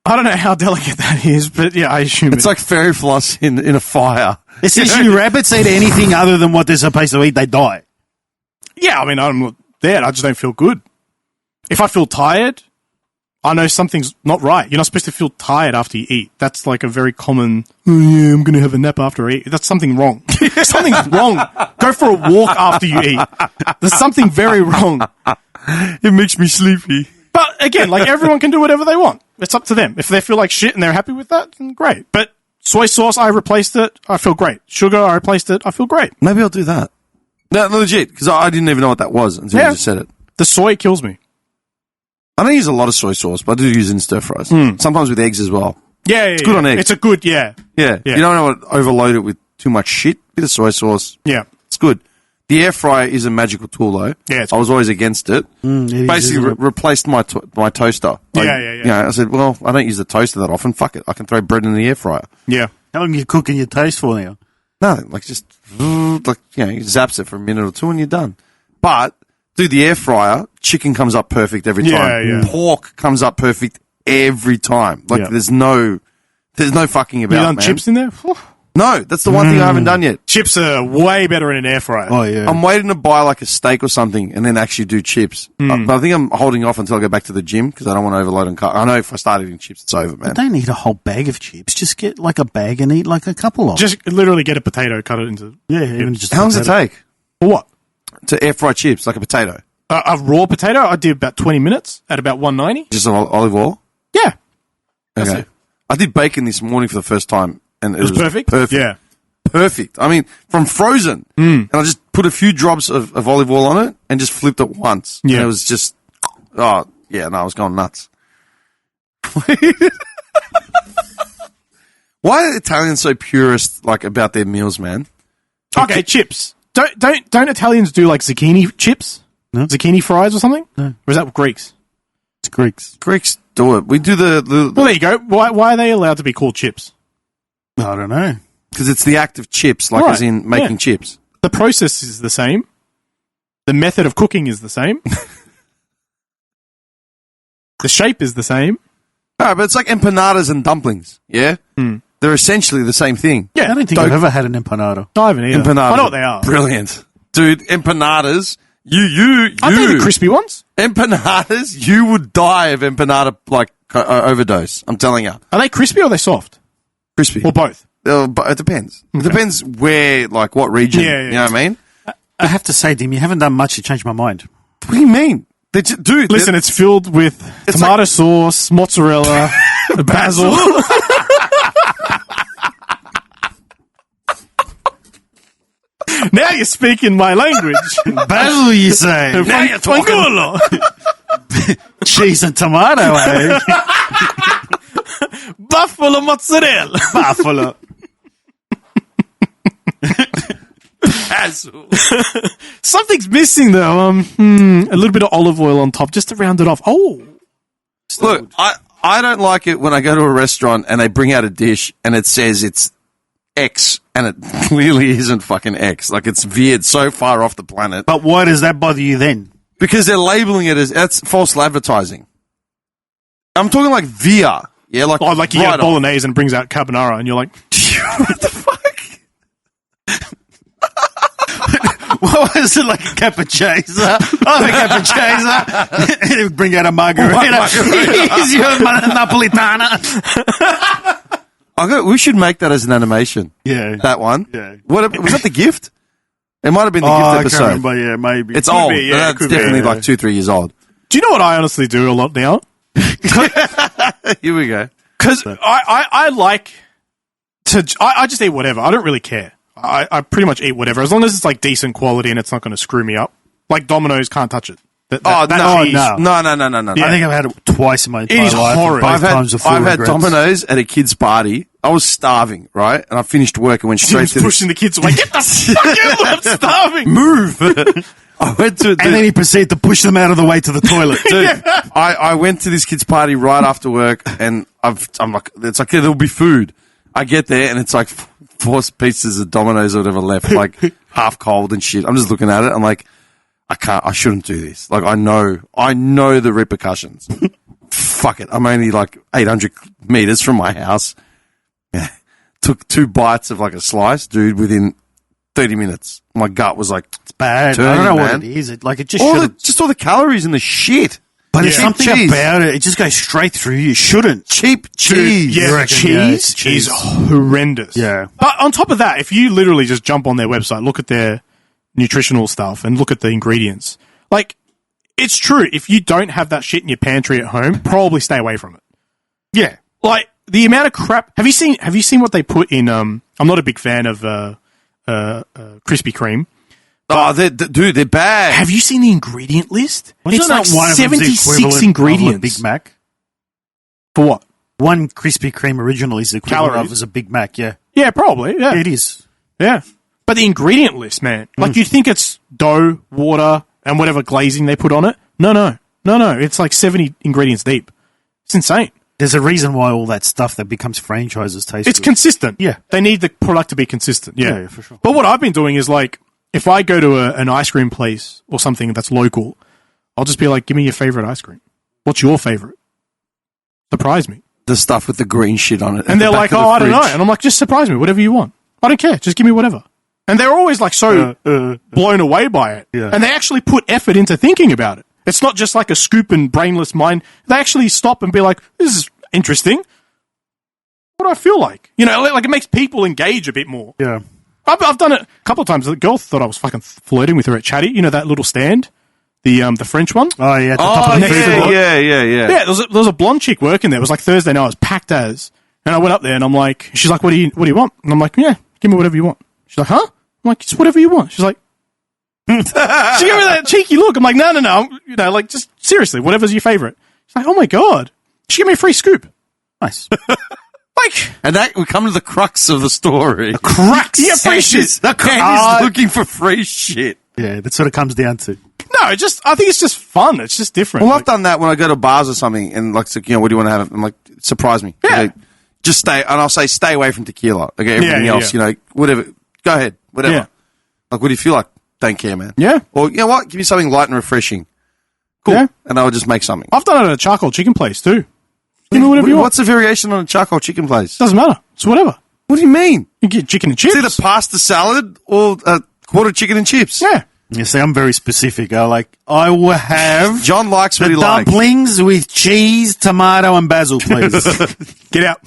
I don't know how delicate that is, but yeah, I assume It's like fairy floss in a fire. Essentially, rabbits eat anything other than what they're supposed to eat, they die. yeah. I mean, I'm not dead. I just don't feel good. If I feel tired, I know something's not right. You're not supposed to feel tired after you eat. That's like a very common, oh yeah, I'm going to have a nap after I eat. That's something wrong. Something's wrong. Go for a walk after you eat. There's something very wrong. It makes me sleepy. But again, like everyone can do whatever they want. It's up to them. If they feel like shit and they're happy with that, then great. But soy sauce, I replaced it. I feel great. Sugar, I replaced it. I feel great. Maybe I'll do that. No, legit, because I didn't even know what that was until you just said it. The soy kills me. I don't use a lot of soy sauce, but I do use it in stir fries. Sometimes with eggs as well. Yeah, It's good on eggs. It's a good, yeah. Yeah. Yeah. You don't want to overload it with too much shit. Bit of soy sauce. Yeah. It's good. The air fryer is a magical tool, though. Yeah, it's I was always against it. It is, Basically, isn't it? replaced my toaster. Yeah. You know, I said, well, I don't use the toaster that often. Fuck it. I can throw bread in the air fryer. Yeah. How long are you cooking your toast for now? Nothing. Like, just, like, you know, you zaps it for a minute or two and you're done. But, do the air fryer, chicken comes up perfect every time. Yeah. Pork comes up perfect every time. Like, Yeah. there's no fucking You about, done man. chips in there? Whew. No, that's the one thing I haven't done yet. Chips are way better in an air fryer. Oh, yeah. I'm waiting to buy like a steak or something and then actually do chips. But I think I'm holding off until I go back to the gym because I don't want to overload on carbs. I know if I start eating chips, it's over, man. Don't eat a whole bag of chips. Just get like a bag and eat like a couple of them. Just literally get a potato, cut it into... Yeah, even just How long does it take For what? to air fry chips like a potato? A raw potato, I did about 20 minutes at about 190. Just olive oil? Yeah. That's Okay. it. I did bacon this morning for the first time and it It was perfect? Perfect. Yeah. Perfect. I mean, from frozen. And I just put a few drops of olive oil on it and just flipped it once. Yeah. And it was just, I was going nuts. Why are Italians so purist, like, about their meals, man? Okay, chips. Don't Italians do like zucchini chips? No. Zucchini fries or something? No. Or is that Greeks? It's Greeks. Greeks do it. We do the Well, there you go. Why are they allowed to be called chips? I don't know. because it's the act of chips, like Right. as in making chips. The process is the same. The method of cooking is the same. The shape is the same. No, but it's like empanadas and dumplings, yeah? They're essentially the same thing. Yeah, I don't think I've ever had an empanada. I haven't either. Empanadas. I know what they are. Brilliant. Dude, empanadas, Aren't they the crispy ones? empanadas, you would die of empanada, like, overdose. I'm telling you. Are they crispy or are they soft? Crispy. Or both? But it depends. It depends where, like, what region. Yeah, yeah. You know what I mean? I have to say, Dim, you haven't done much to change my mind. What do you mean? Dude, Listen, it's filled with tomato sauce, mozzarella, basil. Now you're speaking my language. Basil, you say? Now you're talking. Cheese and tomato, eh? Buffalo mozzarella. Buffalo. Something's missing though. A little bit of olive oil on top just to round it off. Oh, Look, I don't like it when I go to a restaurant and they bring out a dish and it says it's X and it clearly isn't fucking X. Like, it's veered so far off the planet. But why does that bother you then? Because they're labeling it as, that's false advertising. I'm talking like veer. Yeah, like, oh, like you right get bolognese and brings out carbonara, and you're like, what the fuck? What was it, like a cappuccino? Oh, a cappuccino. Bring out a margarita. Here's your Napolitana. We should make that as an animation. Yeah. That one. Yeah. What was that, the gift? It might have been the Oh, gift I episode. can't remember. Yeah, maybe. It's Could old. be, yeah, That's could be, definitely yeah. like 2-3 years old. do you know what I honestly do a lot now? Here we go. Because I like to. I just eat whatever. I don't really care. I pretty much eat whatever as long as it's like decent quality and it's not going to screw me up. Like Domino's, can't touch it. That cheese. no. No. Yeah. I think I've had it twice in my entire is life. horrid. Both I've times are full had regrets. Domino's at a kid's party. I was starving, right? And I finished work and went straight He's to pushing the kids away. Get the fuck out! I'm starving. move. I went to And then he proceeded to push them out of the way to the toilet. dude, I went to this kid's party right after work, and I'm like, it's like, there'll be food. I get there, and it's like 4 pieces of Domino's or whatever left, like half cold and shit. I'm just looking at it. I'm like, I shouldn't do this. Like, I know the repercussions. Fuck it. I'm only like 800 meters from my house. Yeah. Took 2 bites of like a slice, dude, within 30 minutes. My gut was like, It's bad. I Turning, don't know man. what it is. It just all shouldn't. the calories in the shit. But there's Yeah. something Cheese. about it. It just goes straight through you. It shouldn't. Cheap cheese. Yeah, You the reckon? cheese, Yeah, it's cheese. is horrendous. Yeah. But on top of that, if you literally just jump on their website, look at their nutritional stuff, and look at the ingredients, like, it's true. If you don't have that shit in your pantry at home, probably stay away from it. Yeah. Like, the amount of crap. Have you seen what they put in? I'm not a big fan of Krispy Kreme. Oh, they're bad. Have you seen the ingredient list? Wasn't It's that like one of them's the 76 equivalent ingredients. of a Big Mac? For what? One Krispy Kreme original is the equivalent Calories? of as a Big Mac, yeah. Yeah, probably. Yeah. It is. Yeah. But the ingredient list, man. Like, you think it's dough, water, and whatever glazing they put on it. No. It's like 70 ingredients deep. It's insane. There's a reason why all that stuff that becomes franchises taste It's good. consistent. Yeah. They need the product to be consistent. Yeah, Yeah, for sure. But what I've been doing is, like, if I go to an ice cream place or something that's local, I'll just be like, give me your favorite ice cream. What's your favorite? Surprise me. The stuff with the green shit on it. And they're like, oh, I don't know. And I'm like, just surprise me, whatever you want. I don't care. Just give me whatever. And they're always like so blown away by it. Yeah. And they actually put effort into thinking about it. It's not just like a scoop and brainless mind. They actually stop and be like, this is interesting. What do I feel like? You know, like it makes people engage a bit more. Yeah. I've done it a couple of times. The girl thought I was fucking flirting with her at Chatty. You know that little stand? The French one? Oh, yeah. At the top of the food court. yeah. Yeah, there was a blonde chick working there. It was like Thursday night. I was packed as. And I went up there and I'm like, she's like, what do you want? And I'm like, yeah, give me whatever you want. She's like, huh? I'm like, it's whatever you want. She's like, she gave me that cheeky look. I'm like, no. You know, like, just seriously, whatever's your favorite. She's like, oh my God. She gave me a free scoop. Nice. Like, And that we come to the crux of the story. The crux. Yeah, free shit. He's looking for free shit. Yeah, that's what it comes down to. No, I think it's just fun. It's just different. Well, Like, I've done that when I go to bars or something, and like, you know, what do you want to have? I'm like, surprise me. Yeah. Okay, just stay, and I'll say, stay away from tequila. Okay, everything Yeah, else, yeah. you know, whatever. Go ahead, whatever. Yeah. Like, what do you feel like? Don't care, man. Yeah. Or you know what? Give me something light and refreshing. Cool. Yeah. And I'll just make something. I've done it at a charcoal chicken place too. Give me whatever you want. What's the variation on a charcoal chicken place? Doesn't matter. It's whatever. What do you mean? You get chicken and chips. It's either pasta salad or quarter chicken and chips. Yeah. You see, I'm very specific. I will have John likes what the he likes. dumplings with cheese, tomato, and basil, please. Get out.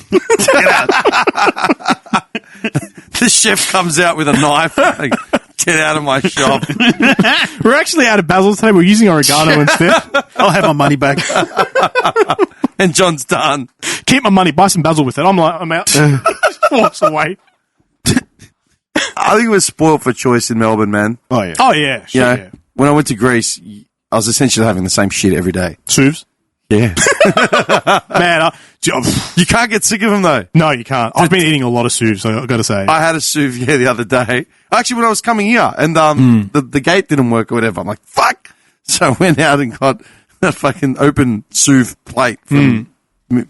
The chef comes out with a knife. Like, get out of my shop. We're actually out of basil today. We're using oregano instead. I'll have my money back. And John's done. Keep my money. Buy some basil with it. I'm out. Just walks away. I think we're spoiled for choice in Melbourne, man. Oh, yeah. Oh, yeah. Shit, You know, yeah. when I went to Greece, I was essentially having the same shit every day. Suvs. Yeah. Man, You can't get sick of them, though. no, you can't. I've been eating a lot of suvs, I've got to say. I had a Souvier the other day. Actually, when I was coming here, and the gate didn't work or whatever. I'm like, fuck! So I went out and got a fucking open Souv plate from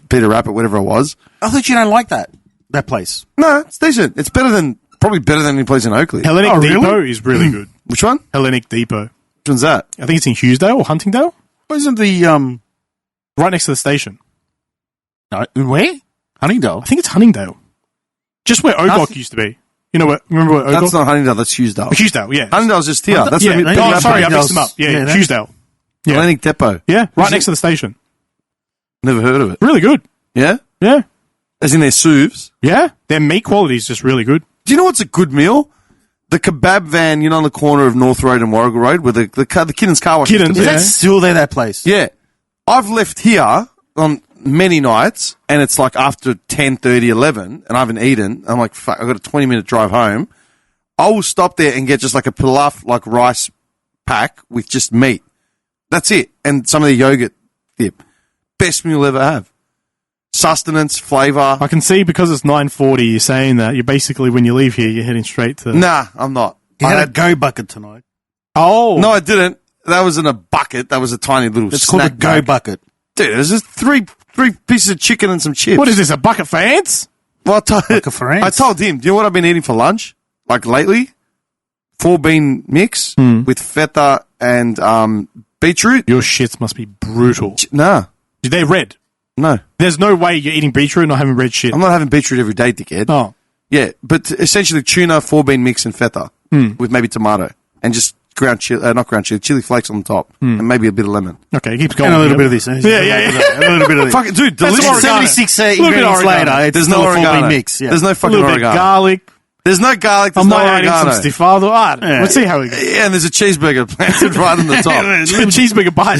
Peter Rabbit, whatever it was. I thought you don't like that place. No, it's decent. It's probably better than any place in Oakley. Hellenic Oh, really? Depot is really good. Which one? Hellenic Depot. Which one's that? I think it's in Hughesdale or Huntingdale. Wasn't the, Right next to the station. where? Huntingdale. I think it's Huntingdale. Just where Ogock used to be. You know what? Remember where Ogock? That's not Huntingdale, that's Hughesdale. Hughesdale, yeah. Huntingdale's just here. That's yeah. what I mean. Oh, sorry, I mixed them up. Yeah, Yeah, that- Hughesdale. Yeah. Hellenic Depot. Yeah, right next to the station. Never heard of it. Really good. Yeah? Yeah. As in their Souvs. Yeah. Their meat quality is just really good. Do you know what's a good meal? The kebab van, on the corner of North Road and Warrigal Road, where the Kiddens car wash. Kiddens, Is yeah. that still there, that place? Yeah. I've left here on many nights, and it's like after 10:30, 11, and I haven't eaten. I'm like, fuck, I've got a 20-minute drive home. I will stop there and get just like a pilaf, like rice pack with just meat. That's it. And some of the yogurt dip. Best meal you'll ever have. Sustenance, flavour. I can see because it's 9:40. You're saying that you're basically when you leave here, you're heading straight to. Nah, I'm not. You had a go bucket tonight. Oh No, I didn't. That was in a bucket. That was a tiny little It's called a snack go bag. bucket. Dude, there's just three pieces of chicken and some chips. What is this? A bucket for ants? Well, Bucket for ants. I told him, do you know what I've been eating for lunch? Like lately? 4-bean mix with feta and beetroot. Your shits must be brutal. Nah, They're red. no. There's no way you're eating beetroot and not having red shit. I'm not having beetroot every day, dickhead. Oh, Yeah, but essentially tuna, 4-bean mix and feta with maybe tomato and just ground chili, not ground chili flakes on the top and maybe a bit of lemon. okay. Keeps going. And a little Yep. bit of this. Yeah. A little bit of this. Fucking dude, That's delicious. oregano. 76 Look at ingredients oregano. later. It's There's still no a 4-bean oregano. mix. Yeah. There's no A fucking little bit of oregano. garlic. There's no garlic. I There's no might add in some oregano. stifado. I don't know. Yeah. Let's see how we go. Yeah, and there's a cheeseburger planted right on the top. Cheeseburger bite.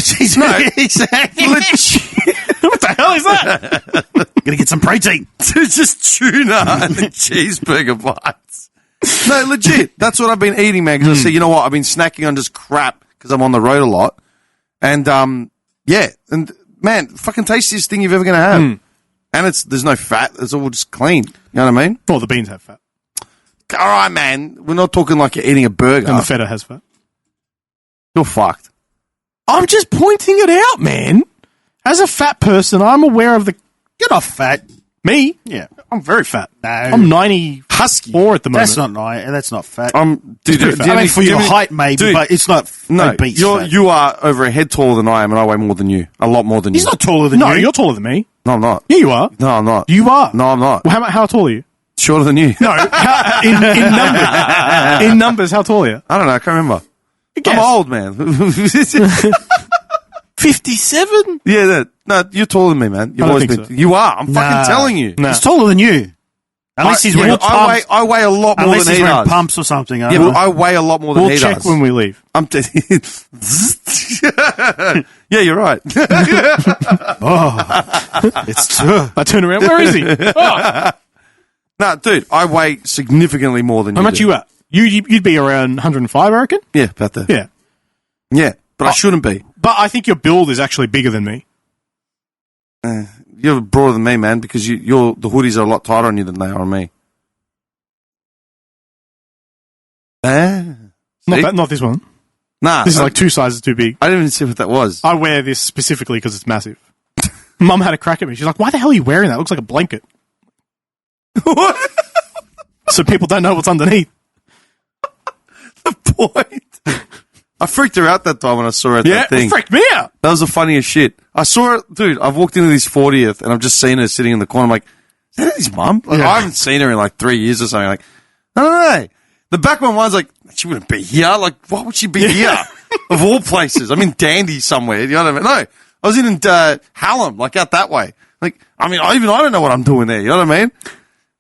exactly. What the hell is that? Gonna get some protein. It's just tuna and the cheeseburger bites. No, legit. That's what I've been eating, man. Because I say, you know what? I've been snacking on just crap because I'm on the road a lot. And, yeah. And, man, fucking tastiest thing you're ever going to have. And there's no fat. It's all just clean. You know what I mean? Well, the beans have fat. All right, man. We're not talking like you're eating a burger. And the feta has fat. You're fucked. I'm just pointing it out, man. As a fat person, I'm aware of the... Get off fat. Me? Yeah. I'm very fat. No. I'm 94 Husky. at the moment. That's not nice. That's not fat. Dude, pretty fat. do you I mean, have for any- your do you have any- height, maybe, Dude, but it's not No, obese. fat. you are over a head taller than I am, and I weigh more than you. A lot more than He's you. not taller than No, you. you're taller than me. No, I'm not. Yeah, you are. No, I'm not. You are. No, I'm not. Well, how tall are you? shorter than you. No, in numbers, how tall are you? I don't know. I can't remember. Guess. I'm old, man. 57? Yeah, no, you're taller than me, man. You've I don't always think been. so. You are. I'm fucking telling you. Nah. He's taller than you. Unless he's wearing pumps. I weigh a lot more Unless than he's he wearing does. pumps or something. Yeah, but I weigh a lot more than We'll he check does. when we leave. Yeah, you're right. It's true. I turn around. Where is he? Oh. No, dude, I weigh significantly more than How you much do. you at? You'd be around 105, I reckon. Yeah, about that. Yeah, Yeah, but I shouldn't be. but I think your build is actually bigger than me. You're broader than me, man, because the hoodies are a lot tighter on you than they are on me. See? Not this one. Nah. This is like 2 sizes too big. I didn't even see what that was. I wear this specifically because it's massive. Mum had a crack at me. She's like, "Why the hell are you wearing that? It looks like a blanket." What? So people don't know what's underneath. The point. I freaked her out that time when I saw her at Yeah, that thing. it freaked me out. That was the funniest shit. I saw her, dude, I've walked into this 40th and I've just seen her sitting in the corner. I'm like, is that his mum? Like, I haven't seen her in like 3 years or something. Like, no. The back of my mind's like, she wouldn't be here. Like, why would she be here? Of all places. I'm in Dandy somewhere. You know what I mean? No, I was in Hallam, like out that way. Like, I mean, I don't know what I'm doing there. You know what I mean?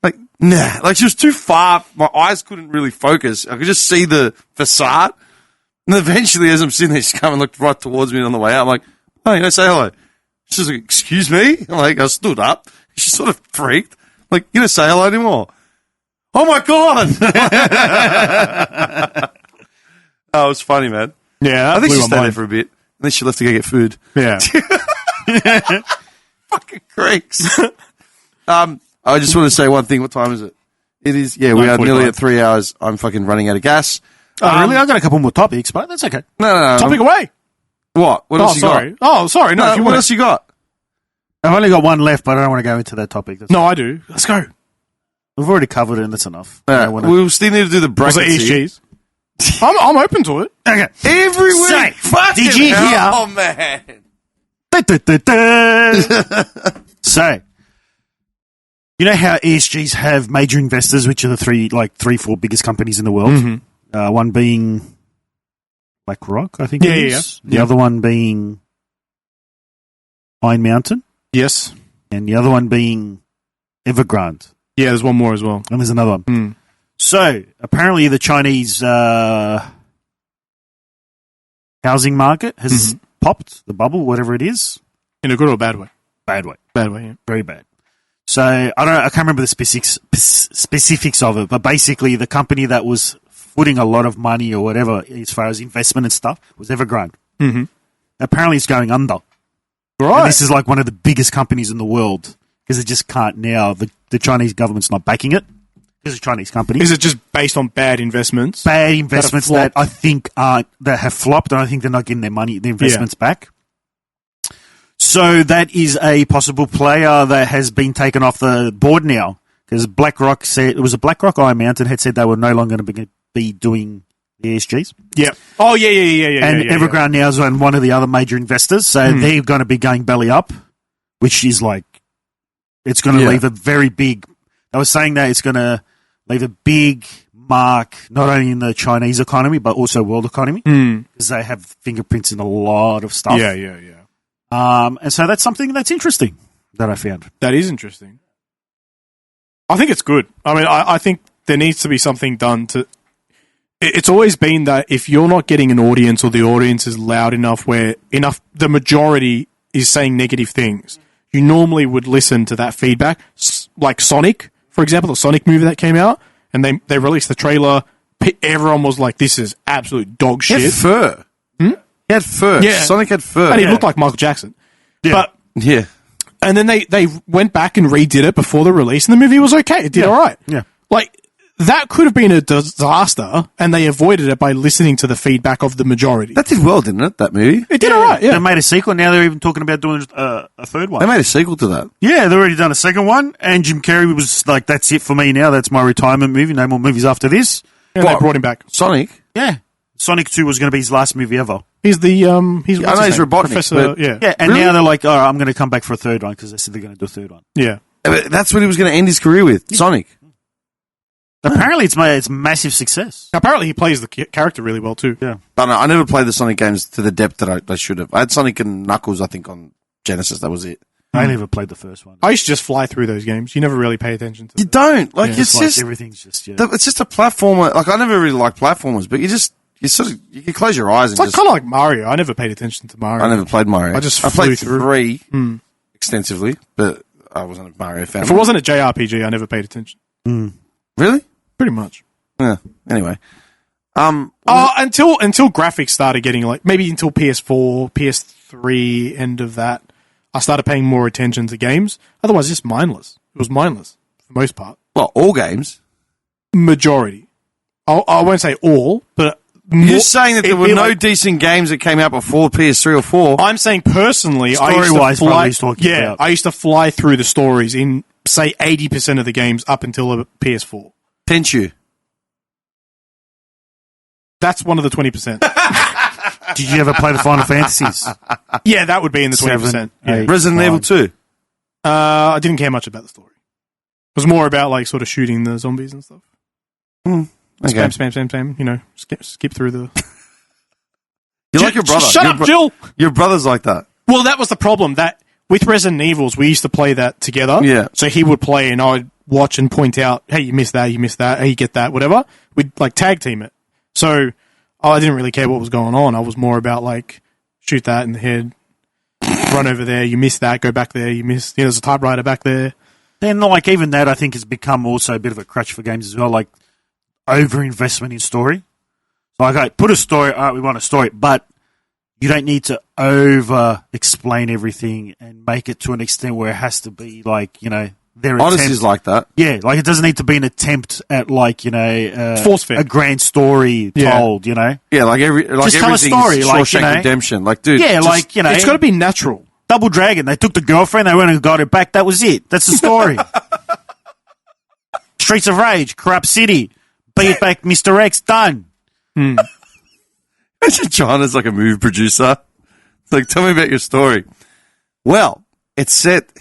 Like, nah. Like, she was too far. My eyes couldn't really focus. I could just see the facade. And eventually, as I'm sitting there, she's come and looked right towards me on the way out. I'm like, oh, you know, say hello. She's like, excuse me? I'm like, I stood up. She sort of freaked. Like, you don't say hello anymore. Oh, my God. Oh, it was funny, man. Yeah, I think she blew my stayed there mind. for a bit. And then she left to go get food. Yeah. Fucking creeks. I just want to say one thing. What time is it? It is, we are 9:45. nearly at 3 hours. I'm fucking running out of gas. Oh, really? I've got a couple more topics, but that's okay. No. Topic away. What? What else you sorry. got? Oh, sorry. No, if you what want else you got? I've only got one left, but I don't want to go into that topic. No, I do. Let's go. We've already covered it, and that's enough. All I right, don't wanna- we'll still need to do the Was brackets. it here. ESGs? I'm open to it. Okay. Every week. Say, Fucking did you hell. hear- Oh, man. So, you know how ESGs have major investors, which are the three, 4 biggest companies in the world? Mm-hmm. One being BlackRock, I think Yeah, it yeah, is. yeah. The other one being Iron Mountain, Yes. and the other one being Evergrande. Yeah, there's one more as well. And there's another one. Mm. So, apparently the Chinese housing market has popped, the bubble, whatever it is. In a good or bad way? Bad way. Bad way, yeah. Very bad. So, I can't remember the specifics of it, but basically the company that was footing a lot of money or whatever as far as investment and stuff was Evergrande. Mm-hmm. Apparently it's going under. Right. And this is like one of the biggest companies in the world because it just can't now. The Chinese government's not backing it. It's a Chinese company. Is it just based on bad investments? Bad investments flopped? that I think that have flopped, and I think they're not getting their investments back. So that is a possible player that has been taken off the board now because BlackRock said it was a BlackRock. Iron Mountain had said they were no longer going to be doing the ESGs. Yeah. Oh, yeah. And Evergrande now is one of the other major investors, so they're going to be going belly up, which is like it's going to leave a very big. I was saying that it's going to leave a big mark not only in the Chinese economy but also world economy because they have fingerprints in a lot of stuff. Yeah. And so that's something that's interesting that I found. That is interesting. I think it's good. I mean, I think there needs to be something done to. It's always been that if you're not getting an audience or the audience is loud enough where the majority is saying negative things, you normally would listen to that feedback. Like Sonic, for example, the Sonic movie that came out, and they released the trailer. Everyone was like, "This is absolute dog shit." He had fur. He had fur. Yeah. Sonic had fur. And he looked like Michael Jackson. Yeah. But Yeah. and then they went back and redid it before the release, and the movie was okay. It did all right. Yeah. Like, that could have been a disaster, and they avoided it by listening to the feedback of the majority. That did well, didn't it, that movie? It did all right, yeah. They made a sequel. Now they're even talking about doing a third one. They made a sequel to that. Yeah, they've already done a second one, and Jim Carrey was like, "That's it for me now. That's my retirement movie. No more movies after this." And they brought him back. Sonic? Yeah, Sonic 2 was going to be his last movie ever. He's the, I know he's Robotnik, Professor, but- yeah. Yeah, and Really? now they're like, "Oh, I'm going to come back for a third one," because they said they're going to do a third one. Yeah. That's what he was going to end his career with, Sonic. Apparently, it's massive success. Apparently, he plays the character really well too. Yeah. But no, I never played the Sonic games to the depth that I should have. I had Sonic and Knuckles, I think, on Genesis. That was it. I never played the first one. I used to just fly through those games. You never really pay attention to You them. don't. Like, Yeah, it's like just... everything's just It's just a platformer. Like, I never really liked platformers, but you can close your eyes and It's like just... kind of like Mario. I never paid attention to Mario. I never played Mario. I just I flew played through. 3 extensively, but I wasn't a Mario fan. If it wasn't a JRPG, I never paid attention. Really? Pretty much. Yeah. Anyway. Until graphics started getting like maybe until PS4, PS3, end of that, I started paying more attention to games. Otherwise, just mindless. It was mindless for the most part. Well, all games. Majority. I won't say all, but You're saying that there were no decent games that came out before PS3 or 4. I'm saying personally, I used to Story-wise, fly. probably he's talking about. I used to fly through the stories in say 80% of the games up until a PS4. Tenchu. That's one of the 20%. Did you ever play the Final Fantasies? Yeah, that would be in the 20%. 7, Yeah. 8, Resident 9. Evil 2. I didn't care much about the story. It was more about like sort of shooting the zombies and stuff. Okay. Spam. You know, skip through the. You like your brother. Shut up, Jill! Your brother's like that. Well, that was the problem. That with Resident Evils, we used to play that together. Yeah. So he would play, and I'd watch and point out, "Hey, you missed that. Hey, you get that. Whatever." We'd like tag team it. So I didn't really care what was going on. I was more about like shoot that in the head, run over there. You missed that. Go back there. You missed. There's a typewriter back there. Then, like, even that, I think, has become also a bit of a crutch for games as well, like over-investment in story. So, okay, put a story, all right, we want a story, but you don't need to over-explain everything and make it to an extent where it has to be, like, you know, their Odyssey's attempt. like that. Yeah, like, it doesn't need to be an attempt at, like, you know, Force-fed. a grand story told, you know? Yeah, like Just tell a everything's story, like, Shawshank you know. Redemption. Like, dude. Yeah, just- like, you know. It's got to be natural. Double Dragon, they took the girlfriend, they went and got her back, that was it. That's the story. Streets of Rage, Corrupt City, beat back Mr. X, done. Imagine John is like a movie producer. It's like, tell me about your story. Well, it's set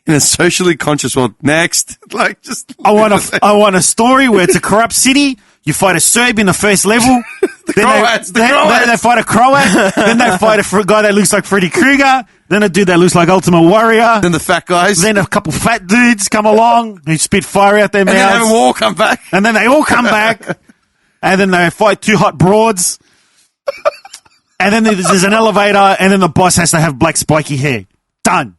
in a socially conscious world. Next. Like, just. I want a story where it's a corrupt city. You fight a Serb in the first level. Croats, the then Croats. they fight a Croat. Then they fight a guy that looks like Freddy Krueger. Then a dude that looks like Ultimate Warrior. Then the fat guys. Then a couple fat dudes come along who spit fire out their and then have mouths. them all come back. And then they all come back. And then they fight two hot broads. And then there's an elevator. And then the boss has to have black spiky hair. Done.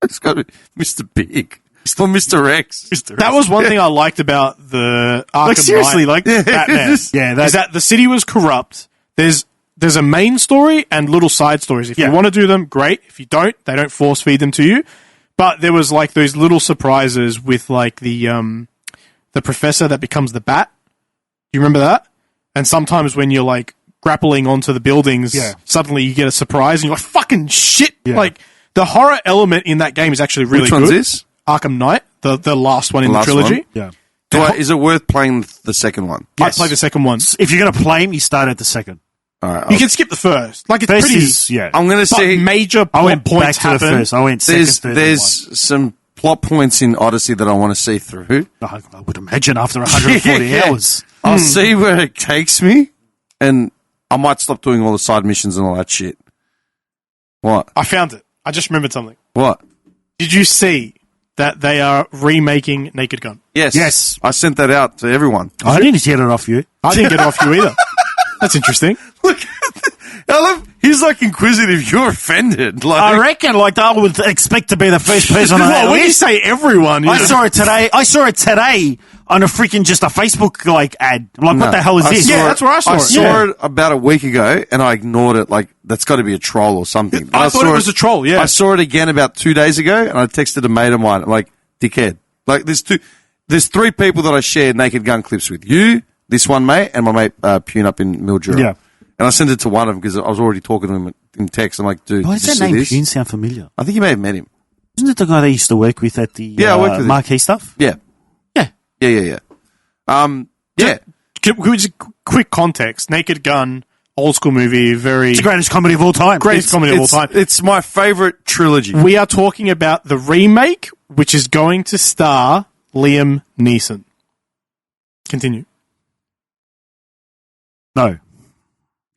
It's got to be Mr. Big. Still Mr. X. That was one thing I liked about the Arkham Like, seriously, Knight like, Batman. yeah, Is that the city was corrupt. There's a main story and little side stories. If you want to do them, great. If you don't, they don't force feed them to you. But there was like those little surprises with like the professor that becomes the bat. Do you remember that? And sometimes when you're like grappling onto the buildings, suddenly you get a surprise and you're like, fucking shit. Yeah. Like the horror element in that game is actually really Which good. one's this? Arkham Knight, the last one in the last trilogy. one? Yeah. Is it worth playing the second one? I play the second one. If you're going to play him, you start at the second. All right. You can skip the first. Like it's First pretty. is, yeah. I'm going to But see. major I plot went back points to the happen. first. I went second, There's third, there's some plot points in Odyssey that I want to see through. I would imagine after 140 Yeah. hours. I'll see where it takes me, and I might stop doing all the side missions and all that shit. What? I found it. I just remembered something. What? Did you see that they are remaking Naked Gun? Yes. Yes. I sent that out to everyone. I didn't get it off you. I didn't get it off you either. That's interesting. Look, I love. He's like inquisitive. You're offended. Like, I reckon, like, I would expect to be the first person on that Well, when you list. say everyone, you I know, saw it today. I saw it today on a freaking just a Facebook like ad. I'm like, what the hell is this? Yeah, that's where I saw it. I saw Yeah. it about a week ago, and I ignored it. Like, that's got to be a troll or something. I thought saw it was a troll, yeah. I saw it again about 2 days ago, and I texted a mate of mine. I'm like, dickhead. Like, there's three people that I shared Naked Gun clips with. You, this one mate, and my mate Pune up in Mildura. Yeah. And I sent it to one of them because I was already talking to him in text. I'm like, dude, Why did does you that see name this? Pune sound familiar? I think you may have met him. Isn't it the guy that used to work with at the Yeah, I worked with him. marquee stuff? Yeah. Yeah. Yeah. Yeah. Just quick context. Naked Gun, old school movie, very It's the greatest comedy of all time. greatest comedy of all time. It's my favorite trilogy. We are talking about the remake, which is going to star Liam Neeson. Continue. No.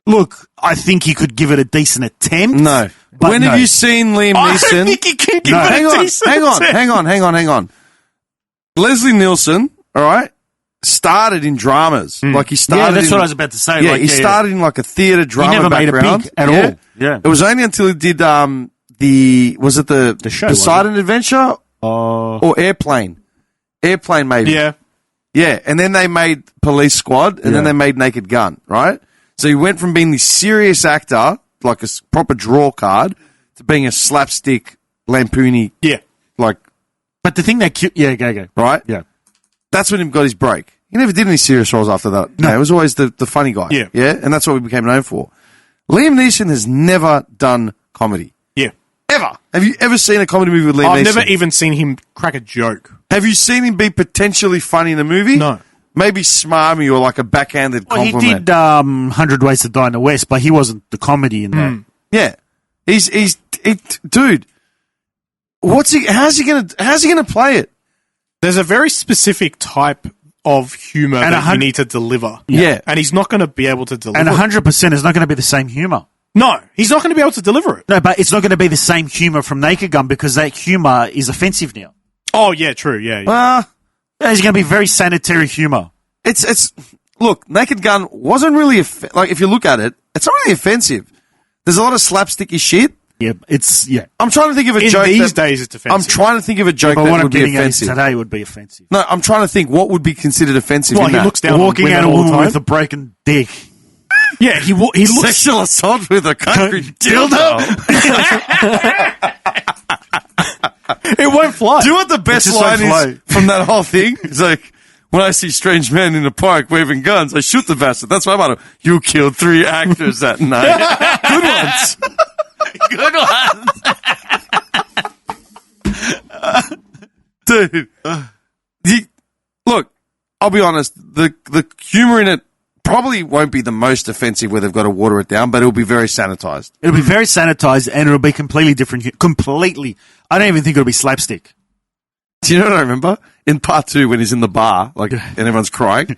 Look, I think he could give it a decent attempt. No. But When have you seen Liam I Neeson? don't think he can give No, it hang a on, decent hang on, attempt. hang on. Leslie Nielsen, all right, started in dramas. Like he started. Yeah, that's in, what I was about to say. Yeah, like, he started in like a theatre drama never made it background. big at all. Yeah. It was only until he did the show, Poseidon Adventure or Airplane. Airplane, maybe. Yeah. Yeah, and then they made Police Squad, and then they made Naked Gun, right? So he went from being this serious actor, like a proper draw card, to being a slapstick, lampoony, Yeah. like, But the thing that... go. right? Yeah. That's when he got his break. He never did any serious roles after that. No, it was always the funny guy. Yeah. Yeah, and that's what we became known for. Liam Neeson has never done comedy. Yeah. Ever. Have you ever seen a comedy movie with Liam Neeson? I've never even seen him crack a joke. Have you seen him be potentially funny in a movie? No. Maybe smarmy or like a backhanded Well, he compliment. did 100 Ways to Die in the West, but he wasn't the comedy in that. Yeah. Dude, how's he gonna play it? There's a very specific type of humor And that you need to deliver. Yeah. And he's not going to be able to deliver And it. 100% is not going to be the same humour. No, he's not going to be able to deliver it. No, but it's not going to be the same humour from Naked Gun because that humour is offensive now. Oh, yeah, true. Yeah. It's going to be very sanitary humour. Look, Naked Gun wasn't really, like, if you look at it, it's not really offensive. There's a lot of slapsticky shit. Yeah, I'm trying to think of a In joke. these days, it's offensive. I'm trying to think of a joke But that what I'm would be getting at is offensive. today would be offensive. No, I'm trying to think what would be considered offensive Well, in he that. looks down Walking on out a women all the woman time. with a broken dick. Yeah, he looks... Sexual assault with a concrete dildo. It won't fly. Do you know what the best just line won't is from that whole thing? It's like, when I see strange men in the park waving guns, I shoot the bastard. That's my motto. You killed 3 actors that night. Good ones. Good ones. Dude. Look, I'll be honest. The humor in it probably won't be the most offensive where they've got to water it down, but it'll be very sanitized. It'll be very sanitized and it'll be completely different. Completely. I don't even think it'll be slapstick. Do you know what I remember? In part 2, when he's in the bar, like, and everyone's crying,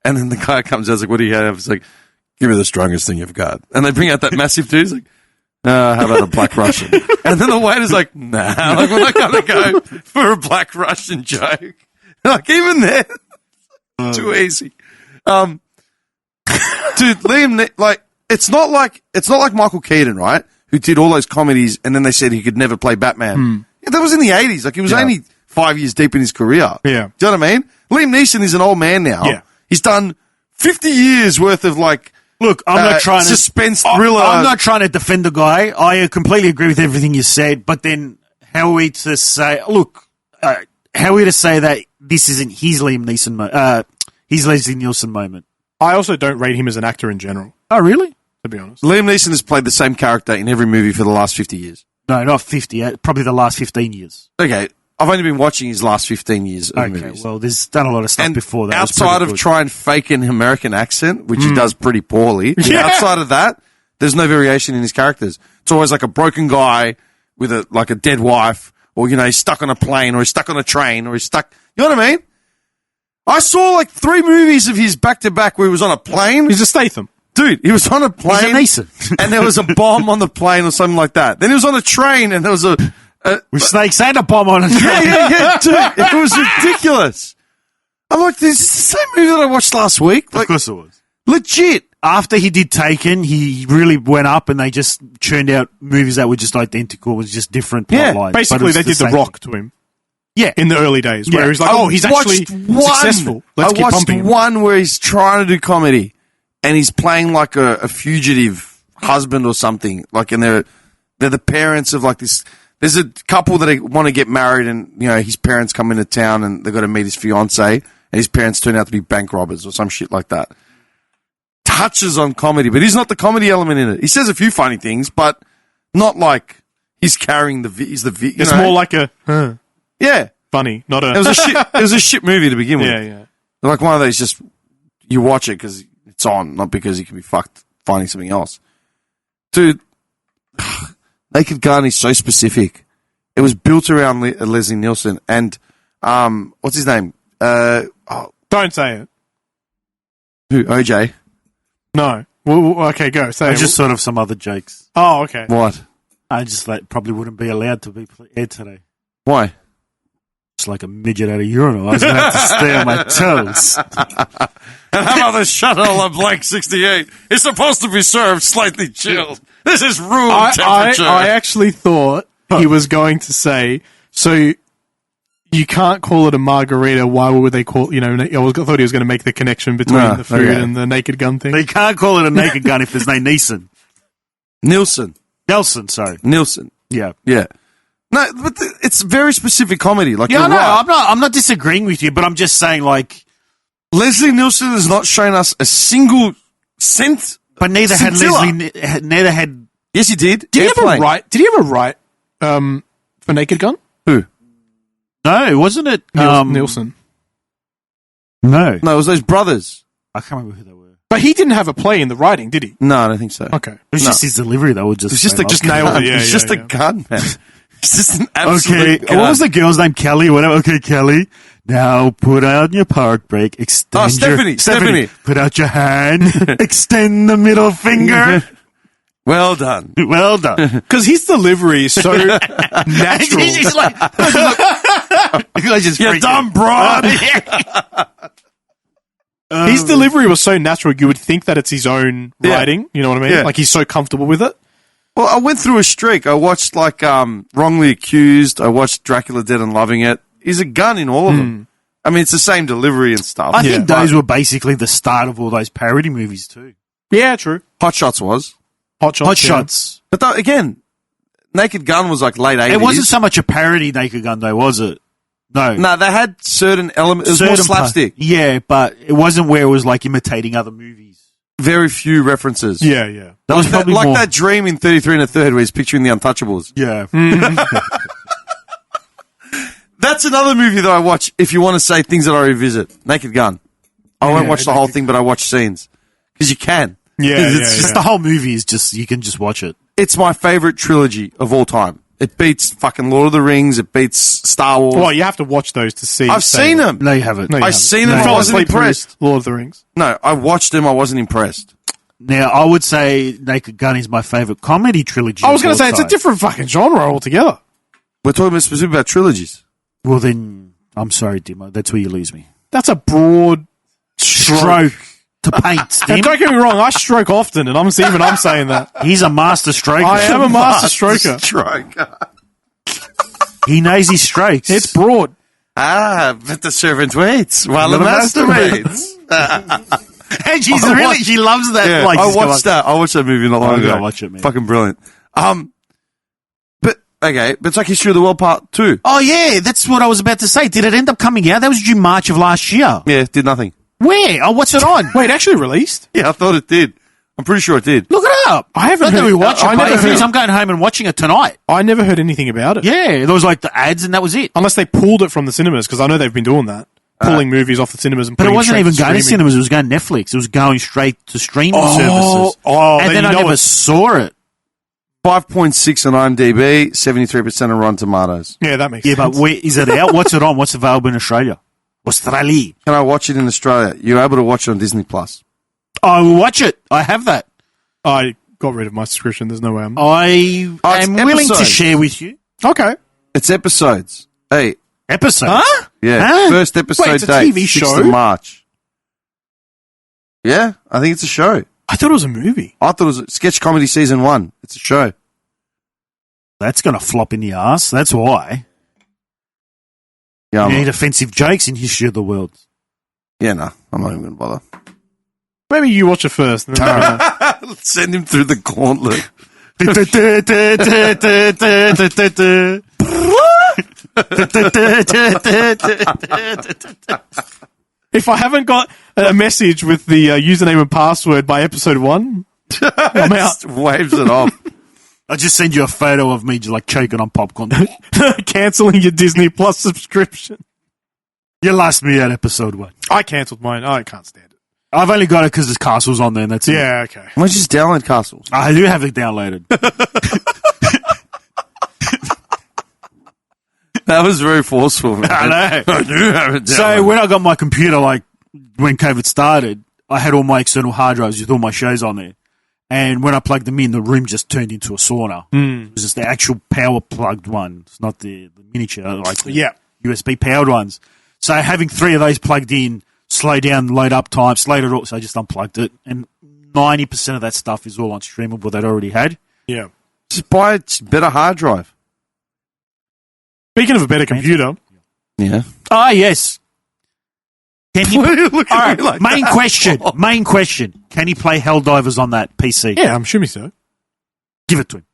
and then the guy comes out, he's like, what do you have? He's like, give me the strongest thing you've got. And they bring out that massive dude, he's like, how about a black Russian? And then the waiter's like, nah, like, we're not going to go for a black Russian joke. Like, even there, too easy. Dude, Liam, like, it's not like Michael Keaton, right? Who did all those comedies, and then they said he could never play Batman. Yeah, that was in the 80s. Like, he was only 5 years deep in his career. Yeah. Do you know what I mean? Liam Neeson is an old man now. Yeah. He's done 50 years worth of, like, Look, I'm not trying to... suspense thriller. I'm not trying to defend the guy. I completely agree with everything you said, but then how are we to say... Look, how are we to say that this isn't his Liam Neeson his Leslie Nielsen moment? I also don't rate him as an actor in general, Oh, really? to be honest. Liam Neeson has played the same character in every movie for the last 50 years. No, not 50. Probably the last 15 years. Okay, I've only been watching his last 15 years of Okay, movies. well, there's done a lot of stuff And before that. outside of trying to fake an American accent, which he does pretty poorly, Yeah. outside of that, there's no variation in his characters. It's always like a broken guy with a dead wife, or, you know, he's stuck on a plane, or he's stuck on a train, or he's stuck... You know what I mean? I saw like 3 movies of his back-to-back where he was on a plane. He's a Statham. Dude, he was on a plane. He's a Neeson. And there was a bomb on the plane or something like that. Then he was on a train and there was a... With snakes and a bomb on it. Yeah, dude. It was ridiculous. I'm like, this is the same movie that I watched last week. Of Like, course it was. legit. After he did Taken, he really went up and they just churned out movies that were just identical. It was just different plot Yeah, lines. Basically, they did The same Rock to him Yeah. in the early days, where Yeah. he's like, oh, he's actually successful. Let's keep I watched pumping him. one where he's trying to do comedy and he's playing like a fugitive husband or something. Like, and they're the parents of like this. There's a couple that want to get married and, you know, his parents come into town and they've got to meet his fiance and his parents turn out to be bank robbers or some shit like that. Touches on comedy, but he's not the comedy element in it. He says a few funny things, but not like he's carrying It's more like a yeah. funny, not a... It was a shit. It was a shit movie to begin with. yeah, yeah. Like one of those, just you watch it because it's on, not because you can be fucked finding something else. Dude, Naked Gun is so specific. It was built around Leslie Nielsen and what's his name? Don't say it. Who? OJ? No. Well, okay, go. Say I just thought of some other jokes. Oh, okay. What? I just probably wouldn't be allowed to be aired today. Why? It's like a midget at a urinal. I was going to have to stay on my toes. And how about the shuttle of Blank 68? It's supposed to be served slightly chilled. This is room temperature. I actually thought he was going to say, so you can't call it a margarita. Why would they call, I thought he was going to make the connection between the food and the Naked Gun thing. They can't call it a naked gun if there's no Neeson. Nelson. Sorry. Yeah. Yeah. No, but it's very specific comedy. Like, Yeah, you're no, right. I'm not disagreeing with you, but I'm just saying, like, Leslie Nielsen has not shown us a single cent. but neither had Scintilla. Leslie, neither had. Yes, he did. Did he Airplane. ever write for Naked Gun? Who? No, wasn't it? Nielsen. No, No, it was those brothers. I can't remember who they were. But he didn't have a play in the writing, did he? No, I don't think so. Okay. It was just his delivery that would just. It's just a Just nailed it, yeah, It's just yeah, a yeah. gun, man. It's just an Okay, absolute gun. what was the girl's name? Kelly, whatever. Okay, Kelly. Now put out your park brake. Extend Stephanie. Put out your hand. Extend the middle finger. Well done. Well done. Because his delivery is so natural. He's like, I just You freaked dumb out. broad. His delivery was so natural, you would think that it's his own Yeah. writing. You know what I mean? Yeah. Like, he's so comfortable with it. Well, I went through a streak. I watched, like, Wrongly Accused. I watched Dracula Dead and Loving It. He's a gun in all of them. I mean, it's the same delivery and stuff. I think those were basically the start of all those parody movies too. Yeah, true. Hot Shots was. Hot Shots. Hot yeah. Shots. But again, Naked Gun was like late 80s. It wasn't so much a parody Naked Gun though, was it? No. No, they had certain elements. It was more Certain slapstick. yeah, but it wasn't where it was like imitating other movies. Very few references. Yeah, yeah. That was probably like more. that dream in 33 and a third where he's picturing the Untouchables. Yeah. That's another movie that I watch if you want to say things that I revisit. Naked Gun. I won't watch the whole thing, but I watch scenes. Because you can. Yeah, It's yeah, Just the whole movie is just, you can just watch it. It's my favorite trilogy of all time. It beats fucking Lord of the Rings. It beats Star Wars. Well, you have to watch those to see. I've seen them. No, you haven't. No, you I've haven't. seen them. You I fell wasn't asleep through impressed. Lord of the Rings. No, I watched them. I wasn't impressed. Now, I would say Naked Gun is my favorite comedy trilogy. I was going to say, it's a different fucking genre altogether. We're talking about specifically about trilogies. Well, then, I'm sorry, Dimo. That's where you lose me. That's a broad stroke. To paint, And Tim. don't get me wrong, I stroke often, and I'm saying that. He's a master stroker. I am a master stroker. Stroke. He knows his strokes. It's broad. But the servant waits while the master waits. And she loves that. Yeah, Like, I watched that. I watched that movie not long I ago. gotta watch it, man. Fucking brilliant. But it's like History of the World Part 2. Oh, yeah, that's what I was about to say. Did it end up coming out? That was due March of last year. Yeah, did nothing. Where? Oh, what's it on? Wait, actually released? Yeah, I thought it did. I'm pretty sure it did. Look it up. I haven't Not that heard- we watch it, I but never if it is, heard- I'm going home and watching it tonight. I never heard anything about it. Yeah, there was like the ads and that was it. Unless they pulled it from the cinemas, because I know they've been doing that. Pulling movies off the cinemas and But it putting wasn't straight even going to streaming. cinemas. It was going to Netflix. It was going straight to streaming services. And then I never saw it. 5.6 on IMDb, 73% on Rotten Tomatoes. Yeah, that makes Yeah, sense. but where is it out? What's it on? What's available in Australia? Australia. Can I watch it in Australia? You're able to watch it on Disney Plus. I will watch it. I have that. I got rid of my subscription. There's no way I'm... I it's am willing to episodes. share with you. Okay. It's episodes. Hey, Episodes. Huh? yeah. Huh? First episode Wait, it's a date, TV 6th show? of March. Yeah, I think it's a show. I thought it was a movie. I thought it was a sketch comedy season 1. It's a show. That's going to flop in the ass. That's why. Yeah, You need offensive jokes in History of the World. no, I'm not even going to bother. Maybe you watch it first. And then Send him through the gauntlet. if I haven't got a message with the username and password by episode 1, I'm out. Just waves it off. I'll just send you a photo of me just like choking on popcorn. Cancelling your Disney Plus subscription. You lost me at episode 1. I cancelled mine. I can't stand it. I've only got it because there's castles on there and that's it. Yeah, okay. Why don't you just download Castles? I do have it downloaded. That was very forceful, man. I know. I do have it downloaded. So when I got my computer, like when COVID started, I had all my external hard drives with all my shows on there. And when I plugged them in, the room just turned into a sauna. It was just the actual power plugged one. It's not the miniature, like the USB powered ones. So having 3 of those plugged in, slow down, load up time, slowed it all. So I just unplugged it. And 90% of that stuff is all on streamable that I already had. Yeah. Just buy a better hard drive. Speaking of a better computer. Yeah. Ah, yes. Can you, Why are you looking all at right, me like main that? question. Can he play Helldivers on that PC? Yeah, I'm assuming so. Give it to him.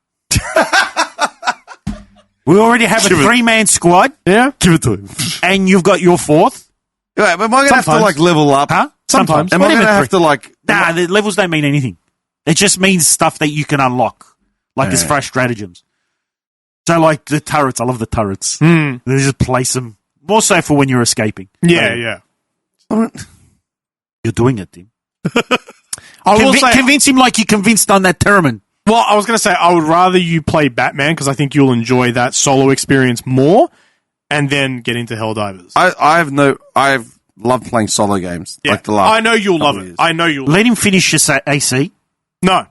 We already have a 3-man squad. Yeah. Give it to him. And you've got your 4th. Yeah, but am I going to have to, like, level up? Huh? Sometimes. Am I going to have to, like... Nah, the levels don't mean anything. It just means stuff that you can unlock. Like as far as stratagems. So, like, the turrets. I love the turrets. They just place them. More so for when you're escaping. Yeah. You're doing it, Tim. I will say, convince him like you convinced on that tournament. well, I was going to say, I would rather you play Batman because I think you'll enjoy that solo experience more and then get into Helldivers. I've loved playing solo games. Yeah. Like the last I know you'll love couple it. years. I know you'll Let him finish his AC. No.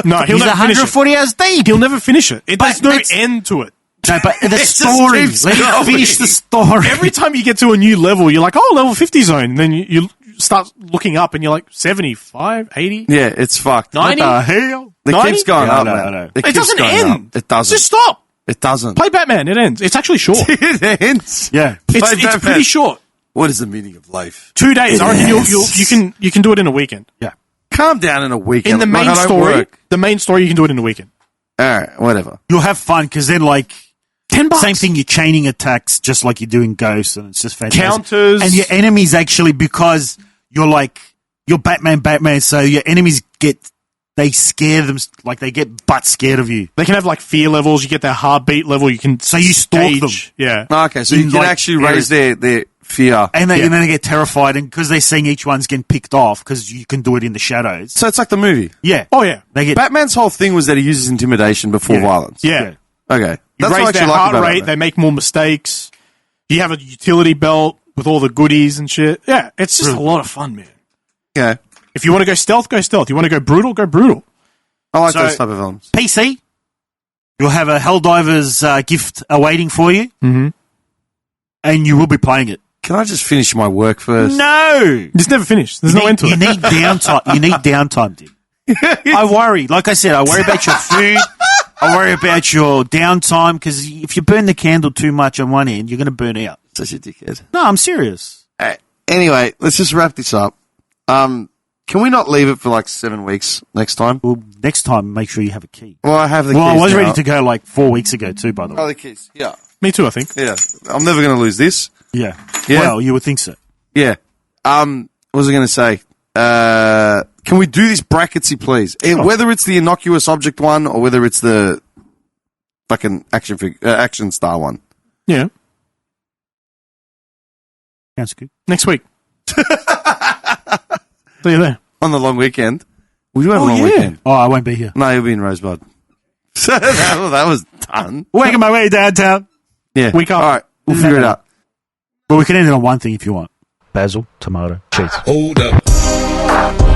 No, he'll He's never finish it. 140 hours deep. He'll never finish it. There's no that's- end to it. No, but the just story. keeps Let him going. finish the story. Every time you get to a new level, you're like, oh, level 50 zone. And then you start looking up and you're like 75, 80, Yeah, it's fucked. 90. What the hell? It 90? keeps going Yeah, up, I know, man. I know. It keeps doesn't going end. up. It doesn't. Just stop. It doesn't. Play Batman. It ends. It's actually short. It ends. Yeah. Play It's Batman. pretty short. What is the meaning of life? 2 days. I reckon you can do it in a weekend. Yeah. Calm down in a weekend. In the main Like, I don't story, work. you can do it in a weekend. All right, whatever. You'll have fun because then, like, $10. same thing, you're chaining attacks just like you're doing Ghosts, and it's just fantastic. Counters. And your enemies actually, because you're like, you're Batman, so your enemies they scare them, like they get butt scared of you. They can have like fear levels. You get their heartbeat level. You can So you stalk them. Yeah. Okay, so you In, can like, actually raise their fear. And then they get terrified, and because they're seeing each one's getting picked off, because you can do it in the shadows. So it's like the movie. Yeah. Oh yeah. They get Batman's whole thing was that he uses intimidation before violence. Yeah. Okay. You That's what I raise actually their like heart about rate. it. They make more mistakes. You have a utility belt with all the goodies and shit. Yeah, it's just a lot of fun, man. Yeah. If you want to go stealth, go stealth. You want to go brutal, go brutal. I like So- those type of films. PC. You'll have a Helldivers gift awaiting for you, and you will be playing it. Can I just finish my work first? No, It's never finished. There's no end to you it. need downtime. You need downtime, dude. I worry. Like I said, I worry about your food. I worry about your downtime because if you burn the candle too much on one end, you're going to burn out. Such a dickhead. No, I'm serious. Anyway, let's just wrap this up. Can we not leave it for like 7 weeks next time? Well, next time, make sure you have a key. Well, I have the Well, I keys was now. ready to go like 4 weeks ago too, by the Oh, way. the keys. Yeah. Me too, I think. Yeah. I'm never going to lose this. Yeah. Yeah. Well, you would think so. Yeah. What was I going to say? Can we do this bracketsy, please? Whether it's the innocuous object one or whether it's the fucking action star one. Yeah. Sounds good. Next week. See you there. On the long weekend. We do have a Oh, long yeah. weekend. Oh, I won't be here. No, you'll be in Rosebud. So that was done. Working my way downtown. Yeah. Week up. All right. We'll figure it out. But we can end it on one thing if you want. Basil, tomato, cheese. Hold up.